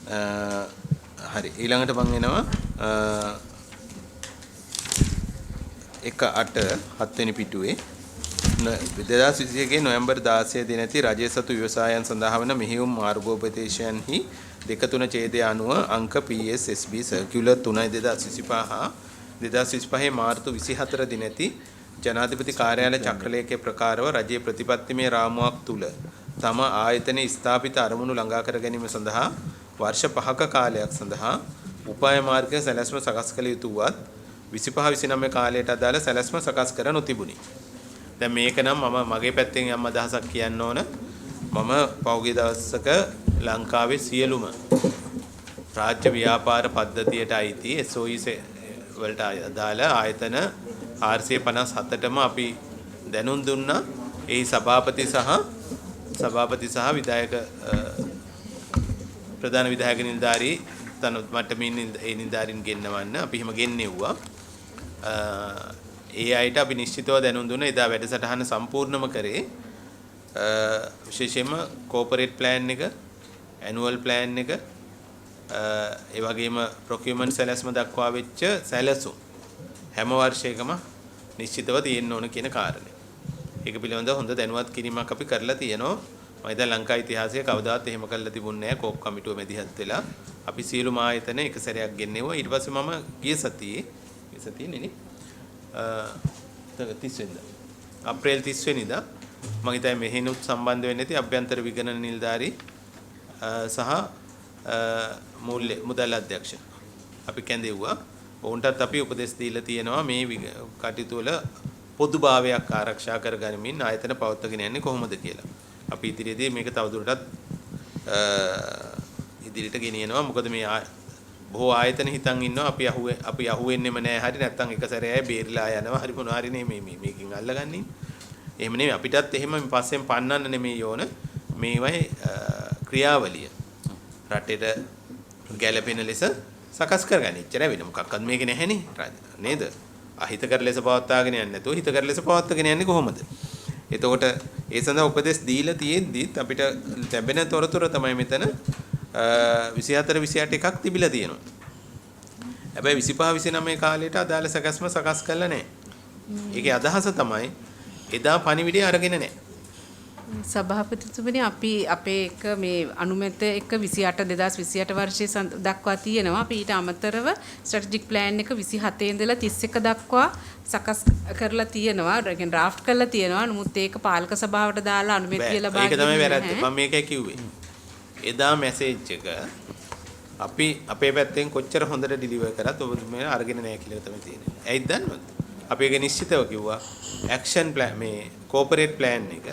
හරි ඊළඟට මම එනවා 1/8 7 වෙනි පිටුවේ 2021 නොවැම්බර් 16 දිනදී රජයේ සතු ව්‍යවසායයන් සඳහා වන මෙහෙයුම් මාර්ගෝපදේශයන්හි 2-3 ඡේදය අනුව අංක PSSB සර්කියුලර් 3/2025 මාර්තු 24 දිනදී ජනාධිපති කාර්යාලය චක්‍රලේඛයේ ප්‍රකාරව රජයේ ප්‍රතිපත්තිමය රාමුවක් තුල තම ආයතනයේ ස්ථාපිත අරමුණු ළඟා කර ගැනීම සඳහා වර්ෂ 5ක කාලයක් සඳහා උපාය මාර්ග සැලැස්ම සකස් කළ යුතු වත් 25-29 කාලයට අදාළ සැලැස්ම සකස් කර නොතිබුණි. දැන් මේක නම් මම මගේ පැත්තෙන් යම් අදහසක් කියන්න ඕන. මම පෞගේ දවසක ලංකාවේ සියලුම රාජ්‍ය ව්‍යාපාර පද්ධතියට අයිති SOE වලට අදාළ ආයතන 457ටම අපි දැනුම් දුන්නා. ඒ සභාපති සහ විධායක ප්‍රධාන විධායක නිලධාරී තන මට්ටමින් ඒ නිලධාරීන් ගෙන්නවන්න අපි හිම ගෙන්නෙව්වා. ඒ අයට අපි නිශ්චිතව දැනුම් දුන්නා. එදා වැඩසටහන සම්පූර්ණම කරේ විශේෂයෙන්ම කෝපරේට් ප්ලෑන් එක, ඇනුවල් ප්ලෑන් එක, ඒ වගේම ප්‍රොකියුමන්ට් සැලැස්ම දක්වා වෙච්ච සැලසුම් හැම වර්ෂයකම නිශ්චිතව තියෙන්න ඕන කියන කාරණේ. ඒක පිළිබඳව හොඳ දැනුවත් කිරීමක් අපි කරලා තියෙනවා. මම හිතා ලංකා ඉතිහාසයේ කවදාවත් එහෙම කරලා තිබුණේ නැහැ. කෝප් කමිටුව මැදිහත් වෙලා අපි සියලුම ආයතන එක සැරයක් ගෙන්නෙවුවා. ඊට පස්සේ මම ගිය සතියේ නේ 30 වෙනිදා අප්‍රේල් 30 වෙනිදා මම හිතයි මෙහෙනුත් සම්බන්ධ වෙන්නේ නැති අභ්‍යන්තර විගණන නිලධාරී සහ මුදල් අධ්‍යක්ෂ අපි කැඳෙව්වා. ඔවුන්ටත් අපි උපදෙස් දීලා තියෙනවා මේ කටයුතු වල පොදුභාවයක් ආරක්ෂා කරගනිමින් ආයතන පවත්වාගෙන යන්නේ කොහොමද කියලා. අපි ඉදිරියේදී මේක තවදුරටත් ඉදිරියට ගෙනියනවා. මොකද මේ බොහෝ ආයතන හිතන් ඉන්නවා අපි අහුවෙන්නෙම නැහැ. හරි නැත්තම් එක සැරේ බේරිලා යනවා. හරි මොනවා හරි නේ මේකෙන් අල්ලගන්නේ. එහෙම නෙමෙයි අපිටත් එහෙම පස්සෙන් පන්නන්න නෙමෙයි ඕන. මේවයි ක්‍රියාවලිය රටේට ගැළපෙන ලෙස සකස් කරගන්න. ඉච්චර වෙන මොකක්වත් මේක නැහැනේ නේද? අහිතකර ලෙස පවත්වාගෙන යන්නේ නැතුව හිතකර ලෙස පවත්වාගෙන යන්නේ කොහොමද? එතකොට ඒ සඳහා උපදෙස් දීලා තියෙද්දිත් අපිට ලැබෙන තොරතුරු තමයි මෙතන 24-28 එකක් තිබිලා තියෙනවා. හැබැයි 25-29 කාලේට අදාළ සැකස්ම සකස් කළා නැහැ. ඒකේ අදහස තමයි එදා පණිවිඩය අරගෙන නැහැ. සභාපතිතුමනි අපි අපේ එක මේ අනුමැත එක 28 වර්ෂයේ දක්වා තියෙනවා. අපි ඊට අමතරව ස්ට්‍රැටජික් ප්ලෑන් එක 27 ඉඳලා 31 දක්වා සකස් කරලා තියෙනවා. ඒ කියන්නේ ඩ්‍රාෆ්ට් කරලා තියෙනවා. නමුත් ඒක පාලක සභාවට දාලා අනුමැතිය ලබා ඒක තමයි වැරද්ද. මම මේකයි කිව්වේ. එදා මැසේජ් එක අපි අපේ පැත්තෙන් කොච්චර හොඳට ඩිලිවර් කරත් ඔබතුමා අරගෙන නැහැ කියලා තමයි තියෙන්නේ. ඇයිද දන්නවද? අපි ඒක නිශ්චිතව කිව්වා. ඇක්ෂන් ප්ලෑන් මේ කෝපරේට් ප්ලෑන් එක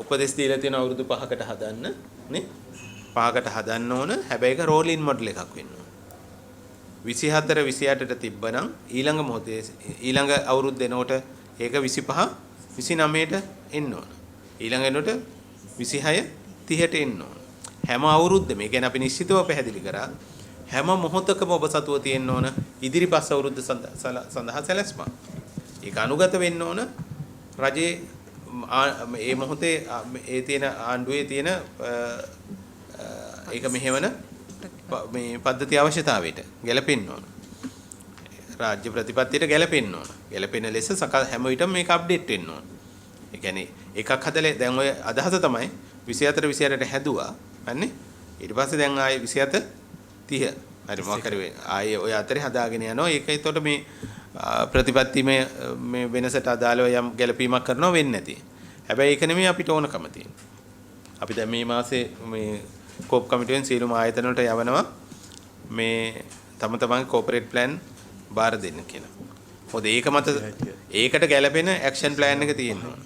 උපදෙස් දීලා තියෙන අවුරුදු 5කට හදන්න නේ 5කට හදන්න ඕන. හැබැයි ඒක රෝලින් මොඩල් එකක් වෙන්න ඕන. 24 28ට තිබ්බනම් ඊළඟ මොහොතේ ඊළඟ අවුරුද්ද එනකොට ඒක 25 29ට එන්න ඕන. ඊළඟ එනකොට 26 30ට එන්න ඕන. හැම අවුරුද්දම ඒ කියන්නේ අපි නිශ්චිතව පැහැදිලි කරා හැම මොහොතකම ඔබ සතුව තියෙන්න ඕන ඉදිරිපස් අවුරුද්ද සඳහා සැලැස්ම. ඒක අනුගත වෙන්න ඕන රජයේ මේ මොහොතේ ඒ තියෙන ආණ්ඩුවේ තියෙන ඒක මෙහෙවන මේ පද්ධති අවශ්‍යතාවයට ගැලපෙන්න ඕන. රාජ්‍ය ප්‍රතිපත්තියට ගැලපෙන්න ඕන. ගැලපෙන ලෙස හැම විටම මේක අප්ඩේට් වෙන්න ඕන. ඒ කියන්නේ එකක් හදලා දැන් ඔය අදහස තමයි 24 28ට හැදුවා. හන්නේ ඊට පස්සේ දැන් ආයේ 27 30 හරි මොකක් හරි ආයේ ඔය අතරේ හදාගෙන යනවා. ඒක ඒතකොට මේ ප්‍රතිපත්තිමය මේ වෙනසට අදාළව යම් ගැළපීමක් කරනවා වෙන්නේ නැති. හැබැයි ඒක නෙමෙයි අපිට ඕනකම තියෙන්නේ. අපි දැන් මේ මාසේ මේ කෝප් කමිටුවෙන් සියලුම ආයතන වලට යවනවා මේ තම තමන්ගේ කෝපරේට් ප්ලෑන් බාර දෙන්න කියලා. මොකද ඒක මත ඒකට ගැළපෙන ඇක්ෂන් ප්ලෑන් එක තියෙනවා.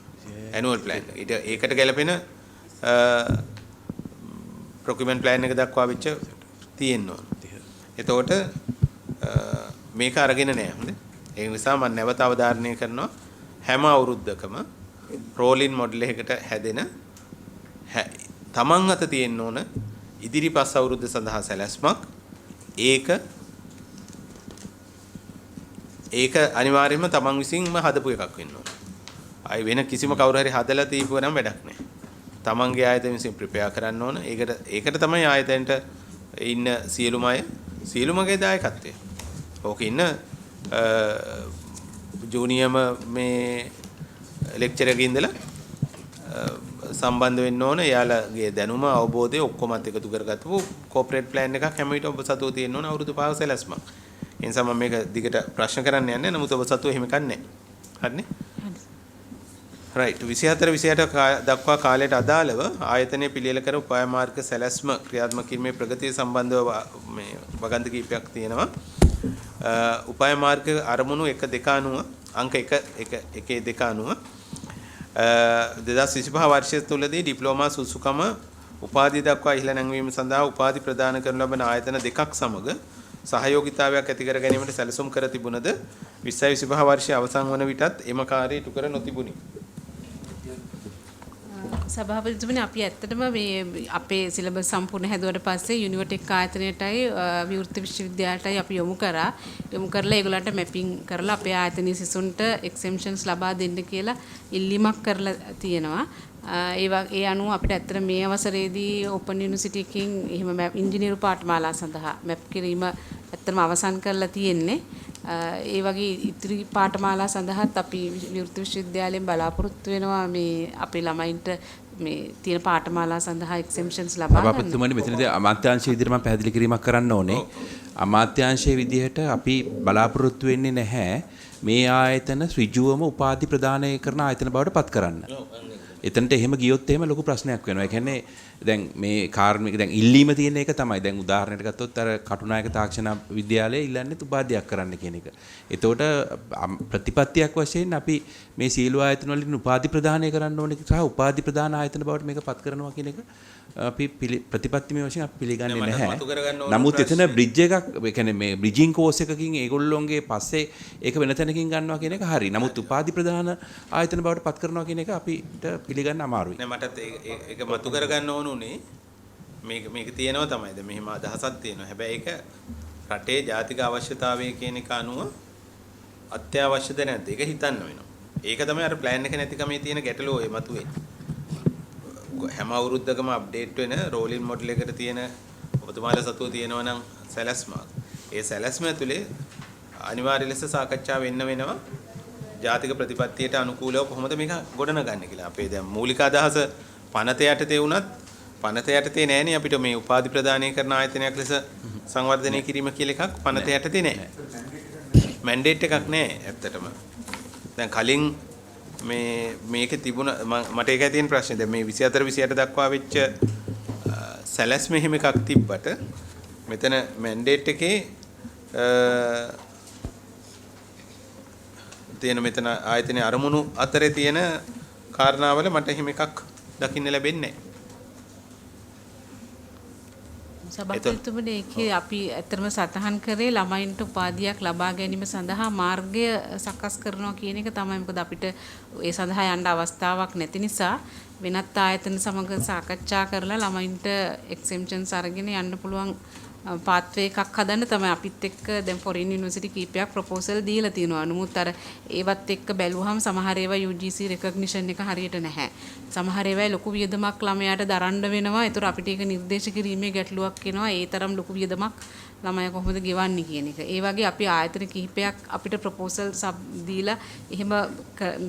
ඇනුවල් ප්ලෑන් එක. ඒකට ගැළපෙන ප්‍රොකියුමන්ට් ප්ලෑන් එක දක්වා වෙච්ච තියෙන්න ඕන. එතකොට මේක අරගෙන නැහැ. හොඳේ. ඒ නිසා මම නැවත අවධාරණය කරනවා හැම අවුරුද්දකම රෝලින් මොඩල් එකකට හැදෙන තමන් අත තියෙන්න ඕන ඉදිරිපස් අවුරුද්ද සඳහා සැලැස්මක්. ඒක අනිවාර්යයෙන්ම තමන් විසින්ම හදපු එකක් වෙන්න ඕන. ආයි වෙන කිසිම කවුරු හරි හදලා තීපුව නම් වැඩක් නැහැ. තමන්ගේ ආයතන විසින් ප්‍රිපෙයාර් කරන්න ඕන. ඒකට තමයි ආයතනට ඉන්න සියලුමගේ දායකත්වය. ඕක ඉන්න ජූනියර්ම මේ ලෙක්චර් එකේ ඉඳලා සම්බන්ධ වෙන්න ඕන. එයාලගේ දැනුම අවබෝධය ඔක්කොමත් එකතු කරගත්තොත් කෝපරේට් ප්ලෑන් එකක් හැම විට ඔබ සතුව තියෙන්න ඕන අවුරුදු 5 සැලැස්මක්. ඒ නිසා මම මේක දිගට ප්‍රශ්න කරන්න යන්නේ. නමුත් ඔබ සතුව එහෙම කන්නේ. හරිනේ? රයිට් 24 28 දක්වා කාලයට අදාළව ආයතනයේ පිළියෙල කර උපාය මාර්ග සැලැස්ම ක්‍රියාත්මක කිරීමේ ප්‍රගතිය සම්බන්ධව මේ වගන්ති කීපයක් තියෙනවා. උපාය මාර්ග අරමුණු 1 2 අනුව අංක 1 2 අනුව 2025 වර්ෂය තුලදී ඩිප්ලෝමා සුසුකම උපාධිය දක්වා ඉහළ නැංවීම සඳහා උපාධි ප්‍රදාන කරන ලබන ආයතන දෙකක් සමග සහයෝගීතාවයක් ඇති කර ගැනීමට සැලසුම් කර තිබුණද 2025 වර්ෂයේ අවසන් වන විටත් එම කාර්යය ඉටු කර නොතිබුණි. සභාපතිතුමනි අපි ඇත්තටම මේ අපේ සිලබස් සම්පූර්ණ හැදුවට පස්සේ යුනිවර්ටෙක් ආයතනයටයි විවෘත විශ්වවිද්‍යාලයටයි අපි යොමු කරලා ඒගොල්ලන්ට මැපින් කරලා අපේ ආයතනයේ සිසුන්ට එක්සෙම්ෂන්ස් ලබා දෙන්න කියලා ඉල්ලීමක් කරලා තියෙනවා. ඒ අනුව අපිට ඇත්තට මේ අවසරේදී ඕපන් යුනිවර්සිටි එකකින් එහෙම ඉංජිනේරු පාඨමාලා සඳහා මැප් කිරීම ඇත්තටම අවසන් කරලා තියෙන්නේ. ඒ වගේ ඉතිරි පාඨමාලා සඳහාත් අපි විවෘත විශ්වවිද්‍යාලයෙන් බලාපොරොත්තු වෙනවා මේ අපේ ළමයින්ට මේ තියෙන පාඨමාලා සඳහා එක්සෙම්ෂන්ස් ලබා ගන්න. සභාපතිතුමනි මෙතනදී අමාත්‍යාංශ විදිහට මම පැහැදිලි කිරීමක් කරන්න ඕනේ. අමාත්‍යාංශයේ විදිහට අපි බලාපොරොත්තු වෙන්නේ නැහැ මේ ආයතන ඍජුවම උපාධි ප්‍රදානය කරන ආයතන බවට පත් කරන්න. එතනට එහෙම ගියොත් එහෙම ලොකු ප්‍රශ්නයක් වෙනවා. ඒ කියන්නේ දැන් මේ කාර්මික දැන් ඉල්ලීම තියෙන එක තමයි. දැන් උදාහරණයක් ගත්තොත් අර කටුනායක තාක්ෂණ විද්‍යාලයේ ඉල්ලන්නේ උපාධියක් කරන්න කියන එක. එතකොට ප්‍රතිපත්තියක් වශයෙන් අපි මේ සීල ආයතන වලින් උපාධි ප්‍රදානය කරන්න ඕනේ සහ උපාධි ප්‍රදාන ආයතන බවට මේක පත් කරනවා කියන එක අපි ප්‍රතිපත්තිමය වශයෙන් අපි පිළිගන්නේ නැහැ. නමුත් එතන බ්‍රිජ් එකක් ඒ කියන්නේ මේ බ්‍රිජින් කෝස් එකකින් ඒගොල්ලෝන්ගේ පස්සේ ඒක වෙන තැනකින් ගන්නවා කියන එක හරි. නමුත් උපාධි ප්‍රදාන ආයතන බවට පත් කරනවා කියන එක අපිට පිළිගන්න අමාරුයි. නෑ මටත් ඒක මතු කරගන්න ඕනුනේ. මේක තියෙනවා තමයි. දැන් මෙහිම අදහසක් තියෙනවා. හැබැයි ඒක රටේ ජාතික අවශ්‍යතාවය කියන එක අනුව අත්‍යවශ්‍යද නැද්ද? ඒක හිතන්න වෙනවා. ඒක තමයි අර ප්ලෑන් එක නැතිකමේ තියෙන ගැටලුව ඔය මතුවේ. හැම අවුරුද්දකම අප්ඩේට් වෙන රෝලින් මොඩල් එකට තියෙන ඔබතුමාලා සතුව තියෙනවා නම් සැලැස්මක්. ඒ සැලැස්ම ඇතුලේ අනිවාර්ය ලෙස සාකච්ඡා වෙන්න වෙනවා. ජාතික ප්‍රතිපත්තියට අනුකූලව කොහොමද මේක ගොඩනගන්නේ කියලා. අපේ දැන් මූලික අදහස පනත යටතේ වුණත් පනත යටතේ නෑනේ අපිට මේ උපාධි ප්‍රදානය කරන ආයතනයක් ලෙස සංවර්ධනය කිරීම කියලා එකක් පනත යටතේ නෑ. මැන්ඩේට් එකක් නෑ ඇත්තටම. දැන් කලින් මේකේ තිබුණ මට ඒකයි තියෙන ප්‍රශ්නේ. දැන් මේ 24 28 දක්වා වෙච්ච සැලැස්ම එහෙම එකක් තිබ්බට මෙතන මැන්ඩේට් එකේ තියෙන මෙතන ආයතනයේ අරමුණු අතරේ තියෙන කාරණාවල මට එහෙම එකක් දකින්න ලැබෙන්නේ නැහැ. සභාපතිතුමනි ඒකේ අපි ඇත්තටම සටහන් කරේ ළමයින්ට උපාධියක් ලබා ගැනීම සඳහා මාර්ගය සකස් කරනවා කියන එක තමයි. මොකද අපිට ඒ සඳහා යන්න අවස්ථාවක් නැති නිසා වෙනත් ආයතන සමග සාකච්ඡා කරලා ළමයින්ට එක්සෙම්ෂන්ස් අරගෙන යන්න පුළුවන් පාත්වේ එකක් හදන්න තමයි අපිත් එක්ක දැන් ෆොරින් යුනිවර්සිටි කීපයක් ප්‍රොපෝසල් දීලා තියෙනවා. නමුත් අර ඒවත් එක්ක බැලුවහම සමහර ඒවා UGC රෙකග්නිෂන් එක හරියට නැහැ. සමහර ඒවායි ලොකු වියදමක් ළමයාට දරන්න වෙනවා. ඒතර අපිට ඒක නිර්දේශ කිරීමේ ගැටලුවක් එනවා. ඒ තරම් ලොකු වියදමක් ළමයා කොහොමද ගෙවන්නේ කියන එක. ඒ වගේ අපි ආයතන කිහිපයක් අපිට ප්‍රොපෝසල් දීලා එහෙම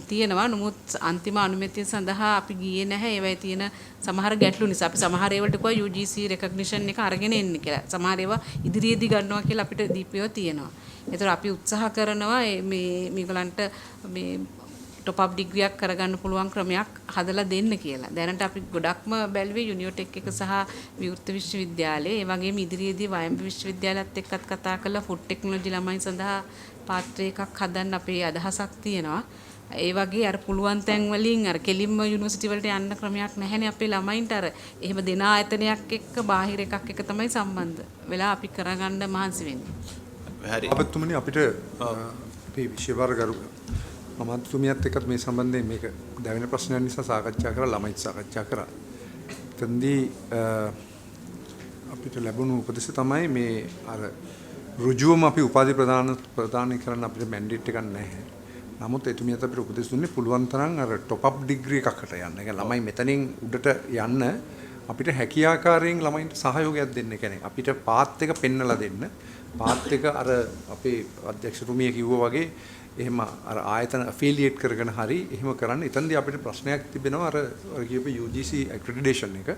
තියෙනවා. නමුත් අන්තිම අනුමැතිය සඳහා අපි ගියේ නැහැ. ඒවයි තියෙන සමහර ගැටලු නිසා අපි සමහර ඒවලට කිව්වා UGC රෙකග්නිෂන් එක අරගෙන එන්න කියලා. සමහර ඒවා ඉදිරියේදී ගන්නවා කියලා අපිට දීපයෝ තියෙනවා. ඒතර අපි උත්සාහ කරනවා මේගලන්ට මේ টොප් අප් ඩිග්‍රියක් කරගන්න පුළුවන් ක්‍රමයක් හදලා දෙන්න කියලා. දැනට අපි ගොඩක්ම බැලුවේ යුනිවර්ටෙක් එක සහ විවෘත විශ්වවිද්‍යාලයේ. ඒ වගේම ඉදිරියේදී වයඹ විශ්වවිද්‍යාලයත් එක්කත් කතා කරලා ෆුඩ් ටෙක්නොලොජි ළමයි සඳහා පාත්‍රය එකක් හදන්න අපේ අදහසක් තියෙනවා. ඒ වගේ අර පුළුවන් තැන් වලින් අර කෙලින්ම යුනිවර්සිටි වලට යන්න ක්‍රමයක් නැහැනේ අපේ ළමයින්ට. අර එහෙම දෙන ආයතනයක් එක්ක බාහිර එකක් එක තමයි සම්බන්ධ වෙලා අපි කරගන්න මහන්සි වෙන්නේ. හරි. අපතුමනි අපිට මේ විෂය වර්ග අමාත්‍යතුමියත් එක්කත් මේ සම්බන්ධයෙන් මේක දැවෙන ප්‍රශ්නයන් නිසා සාකච්ඡා කරලා ළමයිත් සාකච්ඡා කරා. එතෙන්දී අපිට ලැබුණු උපදෙස් තමයි මේ අර ඍජුවම අපි උපාධි ප්‍රදාන කරන්න අපිට මැන්ඩේට් එකක් නැහැ. නමුත් එතුමියත් අපිට උපදෙස් දුන්නේ පුළුවන් තරම් අර টොප් අප් ඩිග්‍රී එකකට යන්න. ඒ කියන්නේ ළමයි මෙතනින් උඩට යන්න අපිට හැකියාකාරයෙන් ළමයින්ට සහයෝගයක් දෙන්න. ඒ කියන්නේ අපිට පාත් එක පෙන්නලා දෙන්න. පාත් එක අර අපේ අධ්‍යක්ෂතුමිය කිව්වා වගේ එහෙම අර ආයතන ඇෆිලියේට් කරගෙන හරි එහෙම කරන්න. එතනදී අපිට ප්‍රශ්නයක් තිබෙනවා අර කියපු UGC ඇක්‍රෙඩිටේෂන් එක.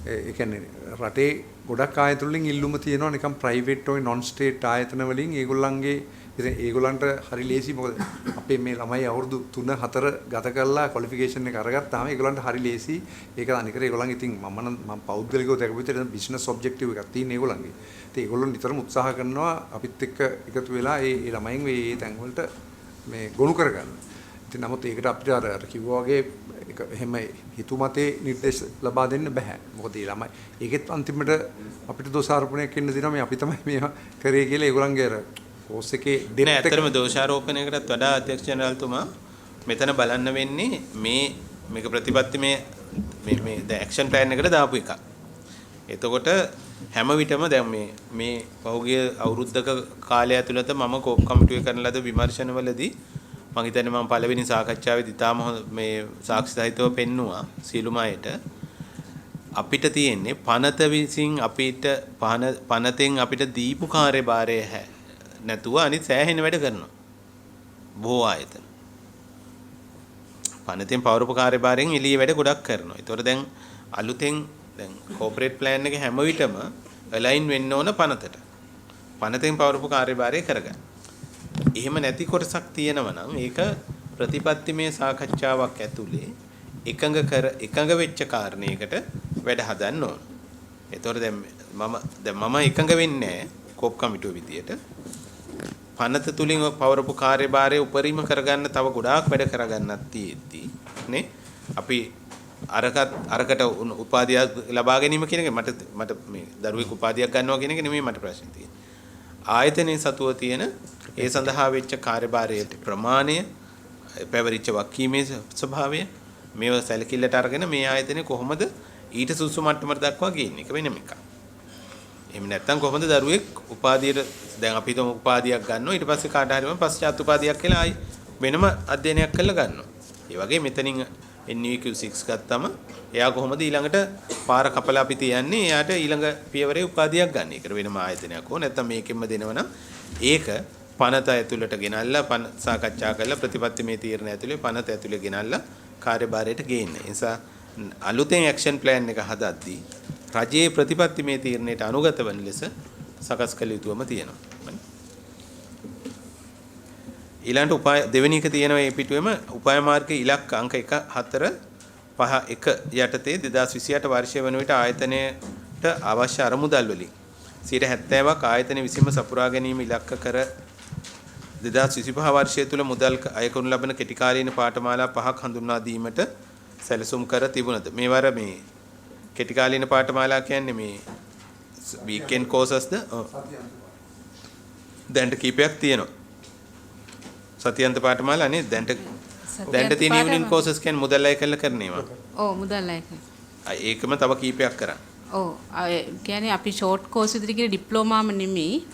ඒ කියන්නේ රටේ ගොඩක් ආයතන වලින් ඉල්ලුම තියෙනවා නිකන් ප්‍රයිවට් ඔය non state ආයතන වලින් ඒගොල්ලන්ගේ ඉතින් ඒගොල්ලන්ට හරි ලේසි මොකද අපේ මේ ළමයි අවුරුදු 3 4 ගත කරලා ක්වොලිෆිකේෂන් එක අරගත්තාම ඒගොල්ලන්ට හරි ලේසි. ඒක අනිකර ඒගොල්ලන් ඉතින් මම පෞද්ගලිකව දැකපු විදිහට බිස්නස් ඔබ්ජෙක්ටිව් එකක් තියෙන ඒගොල්ලන්ගේ. ඉතින් ඒගොල්ලෝ නිතරම උත්සාහ කරනවා අපිත් එක්ක එකතු වෙලා ඒ ළමයින් මේ තැන් වලට මේ ගොනු කරගන්න. ඉතින් නමුත් ඒකට අපිට අර කිව්වා වගේ එහෙම හිතුමතේ නිර්දේශ ලබා දෙන්න බෑ. මොකද ඒ ළමයි ඒකෙත් අන්තිමට අපිට දෝෂාරෝපණයක් වෙන්න දෙනවා මේ අපි තමයි මේවා කරේ කියලා ඒගොල්ලන්ගේ අර කෝස් එකේ නෑ ඇත්තටම දෝෂාරෝපණයකටත් වඩා අධ්‍යක්ෂ ජනරල්තුමා මෙතන බලන්න වෙන්නේ මේක ප්‍රතිපත්ති මේ දැන් ඇක්ෂන් ප්ලෑන් එකට දාපු එක. එතකොට හැම විටම දැන් මේ පහුගිය අවුරුද්දක කාලය ඇතුළත මම කෝප් කමිටුවේ කරන ලද විමර්ශනවලදී මම හිතන්නේ මම පළවෙනි සාකච්ඡාවේදී තාම මේ සාක්ෂි සහිතව පෙන්නුවා සියලුම අයට අපිට තියෙන්නේ පනත විසින් අපිට පනතෙන් අපිට දීපු කාර්යභාරය නැතුව අනිත් සෑහෙන වැඩ කරනවා බොහෝ ආයතන පනතෙන් පවරපු කාර්යභාරයෙන් එළිය වැඩ ගොඩක් කරනවා. ඒතකොට දැන් අලුතෙන් දැන් කෝපරේට් ප්ලෑන් එක හැම විටම අලයින් වෙන්න ඕන පනතට. පනතෙන් පවරපු කාර්යභාරය කරගන්න. එහෙම නැති කොටසක් තියෙනවා නම් ඒක ප්‍රතිපත්තිමය සාකච්ඡාවක් ඇතුලේ එකඟ වෙච්ච කාරණයකට වැඩ හදන්න ඕන. ඒතකොට දැන් මම එකඟ වෙන්නේ කෝප් කමිටුව විදියට පනත තුලින් පවරපු කාර්යභාරය උපරිම කරගන්න තව ගොඩාක් වැඩ කරගන්නත් තියෙද්දි නේ අපි අරකට උපාධියක් ලබා ගැනීම කියන එක මට මේ දරුවෙක් උපාධියක් ගන්නවා කියන එක නෙමෙයි මට ප්‍රශ්නේ තියෙන්නේ. ආයතනයේ සතුව තියෙන ඒ සඳහා වෙච්ච කාර්යභාරයේ ප්‍රමාණය පැවරිච්ච වක්කීමේ ස්වභාවය මේව සැලකිල්ලට අරගෙන මේ ආයතනය කොහොමද ඊට සුසු මට්ටමට දක්වා ගේන්නේ එක වෙනම එකක්. එහෙම නැත්නම් කොහොමද දරුවෙක් උපාධියට දැන් අපි හිතමු උපාධියක් ගන්නවා ඊට පස්සේ කාට හරි පශ්චාත් උපාධියක් කියලා ආයි වෙනම අධ්‍යයනයක් කරලා ගන්නවා. ඒ වගේ මෙතනින් NEQ6 ගත්තම එයා කොහොමද ඊළඟට පාර කපලා අපි තියන්නේ එයාට ඊළඟ පියවරේ උපාධියක් ගන්න. ඒකට වෙනම ආයතනයක් ඕන නැත්නම් මේකෙන්ම දෙනවනම් ඒක පනත ඇතුළට ගෙනල්ලා සාකච්ඡා කරලා ප්‍රතිපත්තිමය තීරණ ඇතුලේ පනත ඇතුලේ ගෙනල්ලා කාර්යභාරයට ගේන්න. ඒ නිසා අලුතෙන් ඇක්ෂන් ප්ලෑන් එක හදද්දී රජයේ ප්‍රතිපත්තිමය තීරණයට අනුගත වන ලෙස සකස් කළ යුතුවම තියෙනවා. ඊළඟට උපාය දෙවෙනි එක තියෙනවා මේ පිටුවේම උපාය මාර්ගයේ ඉලක්ක අංක 1451 යටතේ 2028 වර්ෂය වන විට ආයතනයට අවශ්‍ය අරමුදල් වලින් 70%ක් ආයතන විසීම සපුරා ගැනීම ඉලක්ක කර 2025 වර්ෂය තුල මුදල් අය කරනු ලබන කෙටි කාලීන පාඨමාලා 5ක් හඳුන්වා දීමට සැලසුම් කර තිබුණද මේවර මේ කෙටි කාලීන පාඨමාලා කියන්නේ මේ වීකෙන්ඩ් කෝසස්ද දැන්ට කීපයක් තියෙනවා. සතියන්ත පාඨමාලා නේ දැන්ට තියෙන ඉවනින් කෝසස් කියන්නේ මුදල් අය කරලා කරනේවා. ඔව් මුදල් අය කරන. ඒකම තව කීපයක් කරා. ඔව් කියන්නේ අපි ෂෝට් කෝස් විදිහට කියන ඩිප්ලෝමාම නෙමෙයි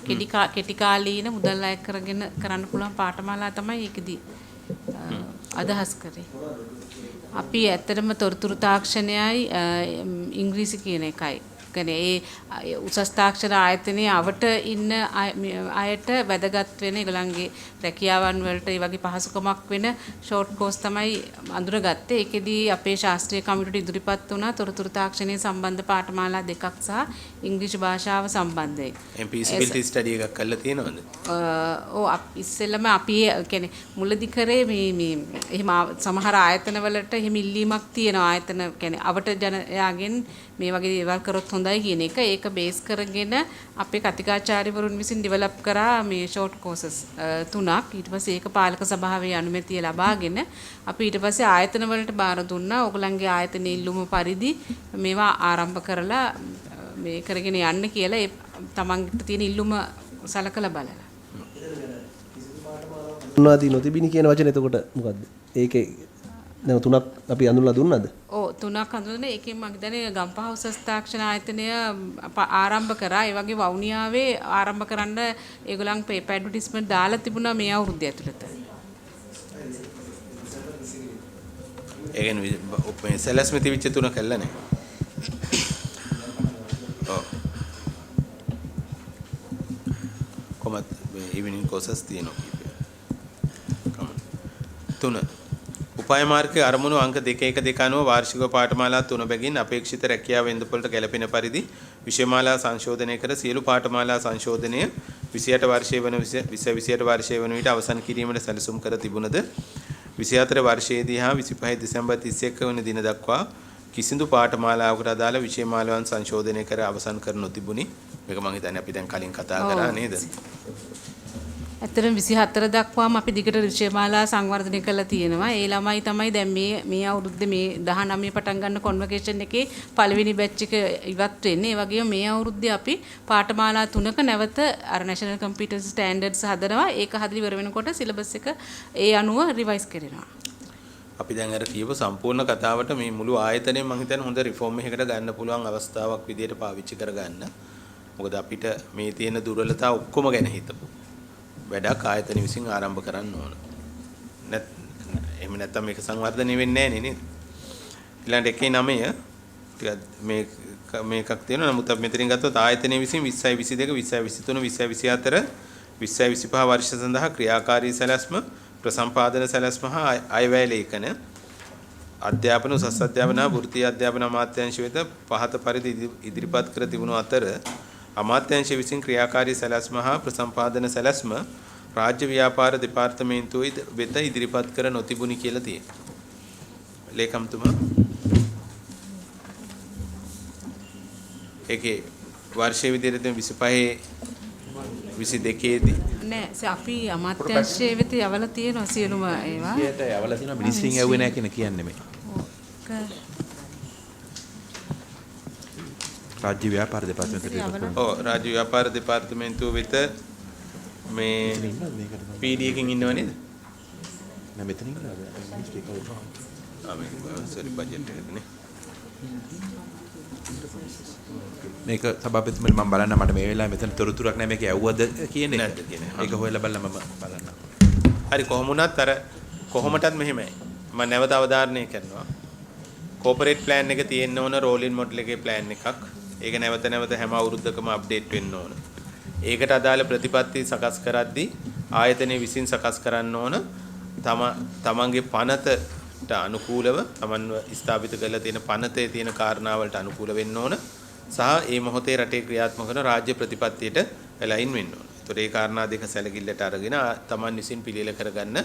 කෙටි කාලීන මුදල් අය කරගෙන කරන්න පුළුවන් පාඨමාලා තමයි ඒකදී අදහස් කරේ. අපි ඇත්තටම තොරතුරු තාක්ෂණයයි ඉංග්‍රීසි කියන එකයි. කියන්නේ ඒ උසස් තාක්ෂණ ආයතනයේ අවට ඉන්න අයට වැදගත් වෙන ඒගොල්ලන්ගේ රැකියාවන් වලට ඒ වගේ පහසුකමක් වෙන ෂෝට් කෝස් තමයි අඳුරගත්තේ. ඒකෙදී අපේ ශාස්ත්‍රීය කමිටුවට ඉදිරිපත් වුණා තොරතුරු තාක්ෂණයේ සම්බන්ධ පාඨමාලා දෙකක් සහ ඉංග්‍රීසි භාෂාව සම්බන්ධයෙන්. feasibility study එකක් කරලා තියෙනවද? ඔව් ඉස්සෙල්ලම අපි කියන්නේ මුලදී කරේ මේ එහෙම සමහර ආයතන වලට එහෙම ඉල්ලීමක් තියෙනවා. ආයතන කියන්නේ අවට ජනයාගෙන් මේ වගේ දේවල් කරොත් හොඳයි කියන එක. ඒක බේස් කරගෙන අපේ කතිකාචාර්යවරුන් විසින් ඩෙවලොප් කරා මේ ෂෝට් කෝසස් තුනක්. ඊට පස්සේ ඒක පාලක සභාවේ අනුමැතිය ලබාගෙන අපි ඊට පස්සේ ආයතන වලට බාර දුන්නා. ඕගොල්ලන්ගේ ආයතන ඉල්ලුම පරිදි මේවා ආරම්භ කරලා මේ කරගෙන යන්න කියලා ඒ තමන්ට තියෙන ඉල්ලුම සලකලා බලලා. උනාදී නොතිබිනි කියන වචනේ එතකොට මොකද්ද? ඒකේ දැන් තුනක් අපි අඳුනලා දුන්නාද? ඔව් තුනක් අඳුනලා ඒකෙන් මම හිතන්නේ ගම්පහ උසස් තාක්ෂණ ආයතනය ආරම්භ කරා. ඒ වගේ වවුනියාවේ ආරම්භ කරන්න ඒගොල්ලන් පේපර් ඇඩ්වර්ටයිස්මන්ට් දාලා තිබුණා මේ අවුරුද්ද ඇතුළත. ඒ කියන්නේ මේ සැලැස්ම තිබිච්ච තුන කළා නේ. ඔව්. කොහොමද මේ ඉවිනින් කොසස් තියෙනවා. තුන. උපාය මාර්ගයේ අරමුණු අංක 212 අනුව වාර්ෂික පාඨමාලා 3 බැගින් අපේක්ෂිත රැකියාව වෙළඳපොළට ගැලපෙන පරිදි විෂයමාලා සංශෝධනය කර සියලු පාඨමාලා සංශෝධනය 28 වර්ෂයේ වන 28 වර්ෂයේ වන විට අවසන් කිරීමට සැලසුම් කර තිබුණද 24 වර්ෂයේදී හා 25 දෙසැම්බර් 31 වන දින දක්වා කිසිදු පාඨමාලාවකට අදාළ විෂයමාලාවන් සංශෝධනය කර අවසන් කර නොතිබුණි. මේක මම හිතන්නේ අපි දැන් කලින් කතා කරා නේද? ඇත්තටම 24 දක්වාම අපි දිගට විෂයමාලා සංවර්ධනය කරලා තියෙනවා. ඒ ළමයි තමයි දැන් මේ අවුරුද්දේ මේ 19 පටන් ගන්න කොන්වොකේෂන් එකේ පළවෙනි බැච් එක ඉවත් වෙන්නේ. ඒ වගේම මේ අවුරුද්දේ අපි පාඨමාලා 3ක නැවත අර නැෂනල් කම්පියුටර් ස්ටෑන්ඩඩ්ස් හදනවා. ඒක හදලා ඉවර වෙනකොට සිලබස් එක ඒ අනුව රිවයිස් කරනවා. අපි දැන් අර කියපු සම්පූර්ණ කතාවට මේ මුළු ආයතනයම මම හිතන්නේ හොඳ රිෆෝම් එකකට ගන්න පුළුවන් අවස්ථාවක් විදියට පාවිච්චි කරගන්න. මොකද අපිට මේ තියෙන දුර්වලතා ඔක්කොම ගැන හිතමු. වැඩක් ආයතන විසින් ආරම්භ කරන්න ඕන. එහෙම නැත්නම් මේක සංවර්ධනය වෙන්නේ නැහැ නේද? ඊළඟට 1.9 ටිකක් මේකක් තියෙනවා. නමුත් අපි මෙතනින් ගත්තොත් ආයතනය විසින් 2022 2023 2024 2025 වර්ෂ සඳහා ක්‍රියාකාරී සැලැස්ම ප්‍රසම්පාදන සැලැස්ම හා අයවැය ලේඛන අධ්‍යාපන උසස් අධ්‍යාපන වෘත්තීය අධ්‍යාපන අමාත්‍යාංශ වෙත පහත පරිදි ඉදිරිපත් කර තිබුණු අතර අමාත්‍යාංශ විසින් ක්‍රියාකාරී සැලැස්ම හා ප්‍රසම්පාදන සැලැස්ම රාජ්‍ය ව්‍යාපාර දෙපාර්තමේන්තුව වෙත ඉදිරිපත් කර නොතිබුණි කියලා තියෙනවා. ලේකම්තුමා ඒකේ වර්ෂයේ විදිහට 25 22 දී නෑ අපි අමාත්‍යාංශයේ වෙත යවලා තියෙනවා සියලුම ඒවා. ඊට යවලා තියෙනවා මිනිස්ත්‍රින් යවුවේ නැහැ කියන කියන්නේ මේ. රාජ්‍ය ව්‍යාපාර දෙපාර්තමේන්තුවට. ඔව් රාජ්‍ය ව්‍යාපාර දෙපාර්තමේන්තුව වෙත මේ PD එකකින් ඉන්නව නේද? නෑ මෙතන ඉන්නවා මිනිස්ත්‍රි කවුද? මේක සරි බජට් එකනේ. මේක සභාපතිතුමනි මම බලන්න මට මේ වෙලාවේ මෙතන තොරතුරක් නැහැ මේක ඇව්වද කියන්නේ නැද්ද කියන්නේ. ඒක හොයලා බලලා මම බලන්න. හරි කොහොම වුණත් අර කොහොමටත් මෙහෙමයි. මම නැවත අවධාරණය කරනවා. කෝපරේට් ප්ලෑන් එක තියෙන්න ඕන රෝලින් මොඩල් එකේ ප්ලෑන් එකක්. ඒක නැවත නැවත හැම අවුරුද්දකම අප්ඩේට් වෙන්න ඕන. ඒකට අදාළ ප්‍රතිපත්ති සකස් කරද්දී ආයතනයේ විසින් සකස් කරන්න ඕන තමන්ගේ පනතට අනුකූලව තමන්ව ස්ථාපිත කරලා තියෙන පනතේ තියෙන කාරණාවලට අනුකූල වෙන්න ඕන. සහ ඒ මොහොතේ රටේ ක්‍රියාත්මක කරන රාජ්‍ය ප්‍රතිපත්තියට ලයින් වෙන්න ඕන. ඒතකොට ඒ කාරණා දෙක සැලකිල්ලට අරගෙන තමන් විසින් පිළියෙල කරගන්න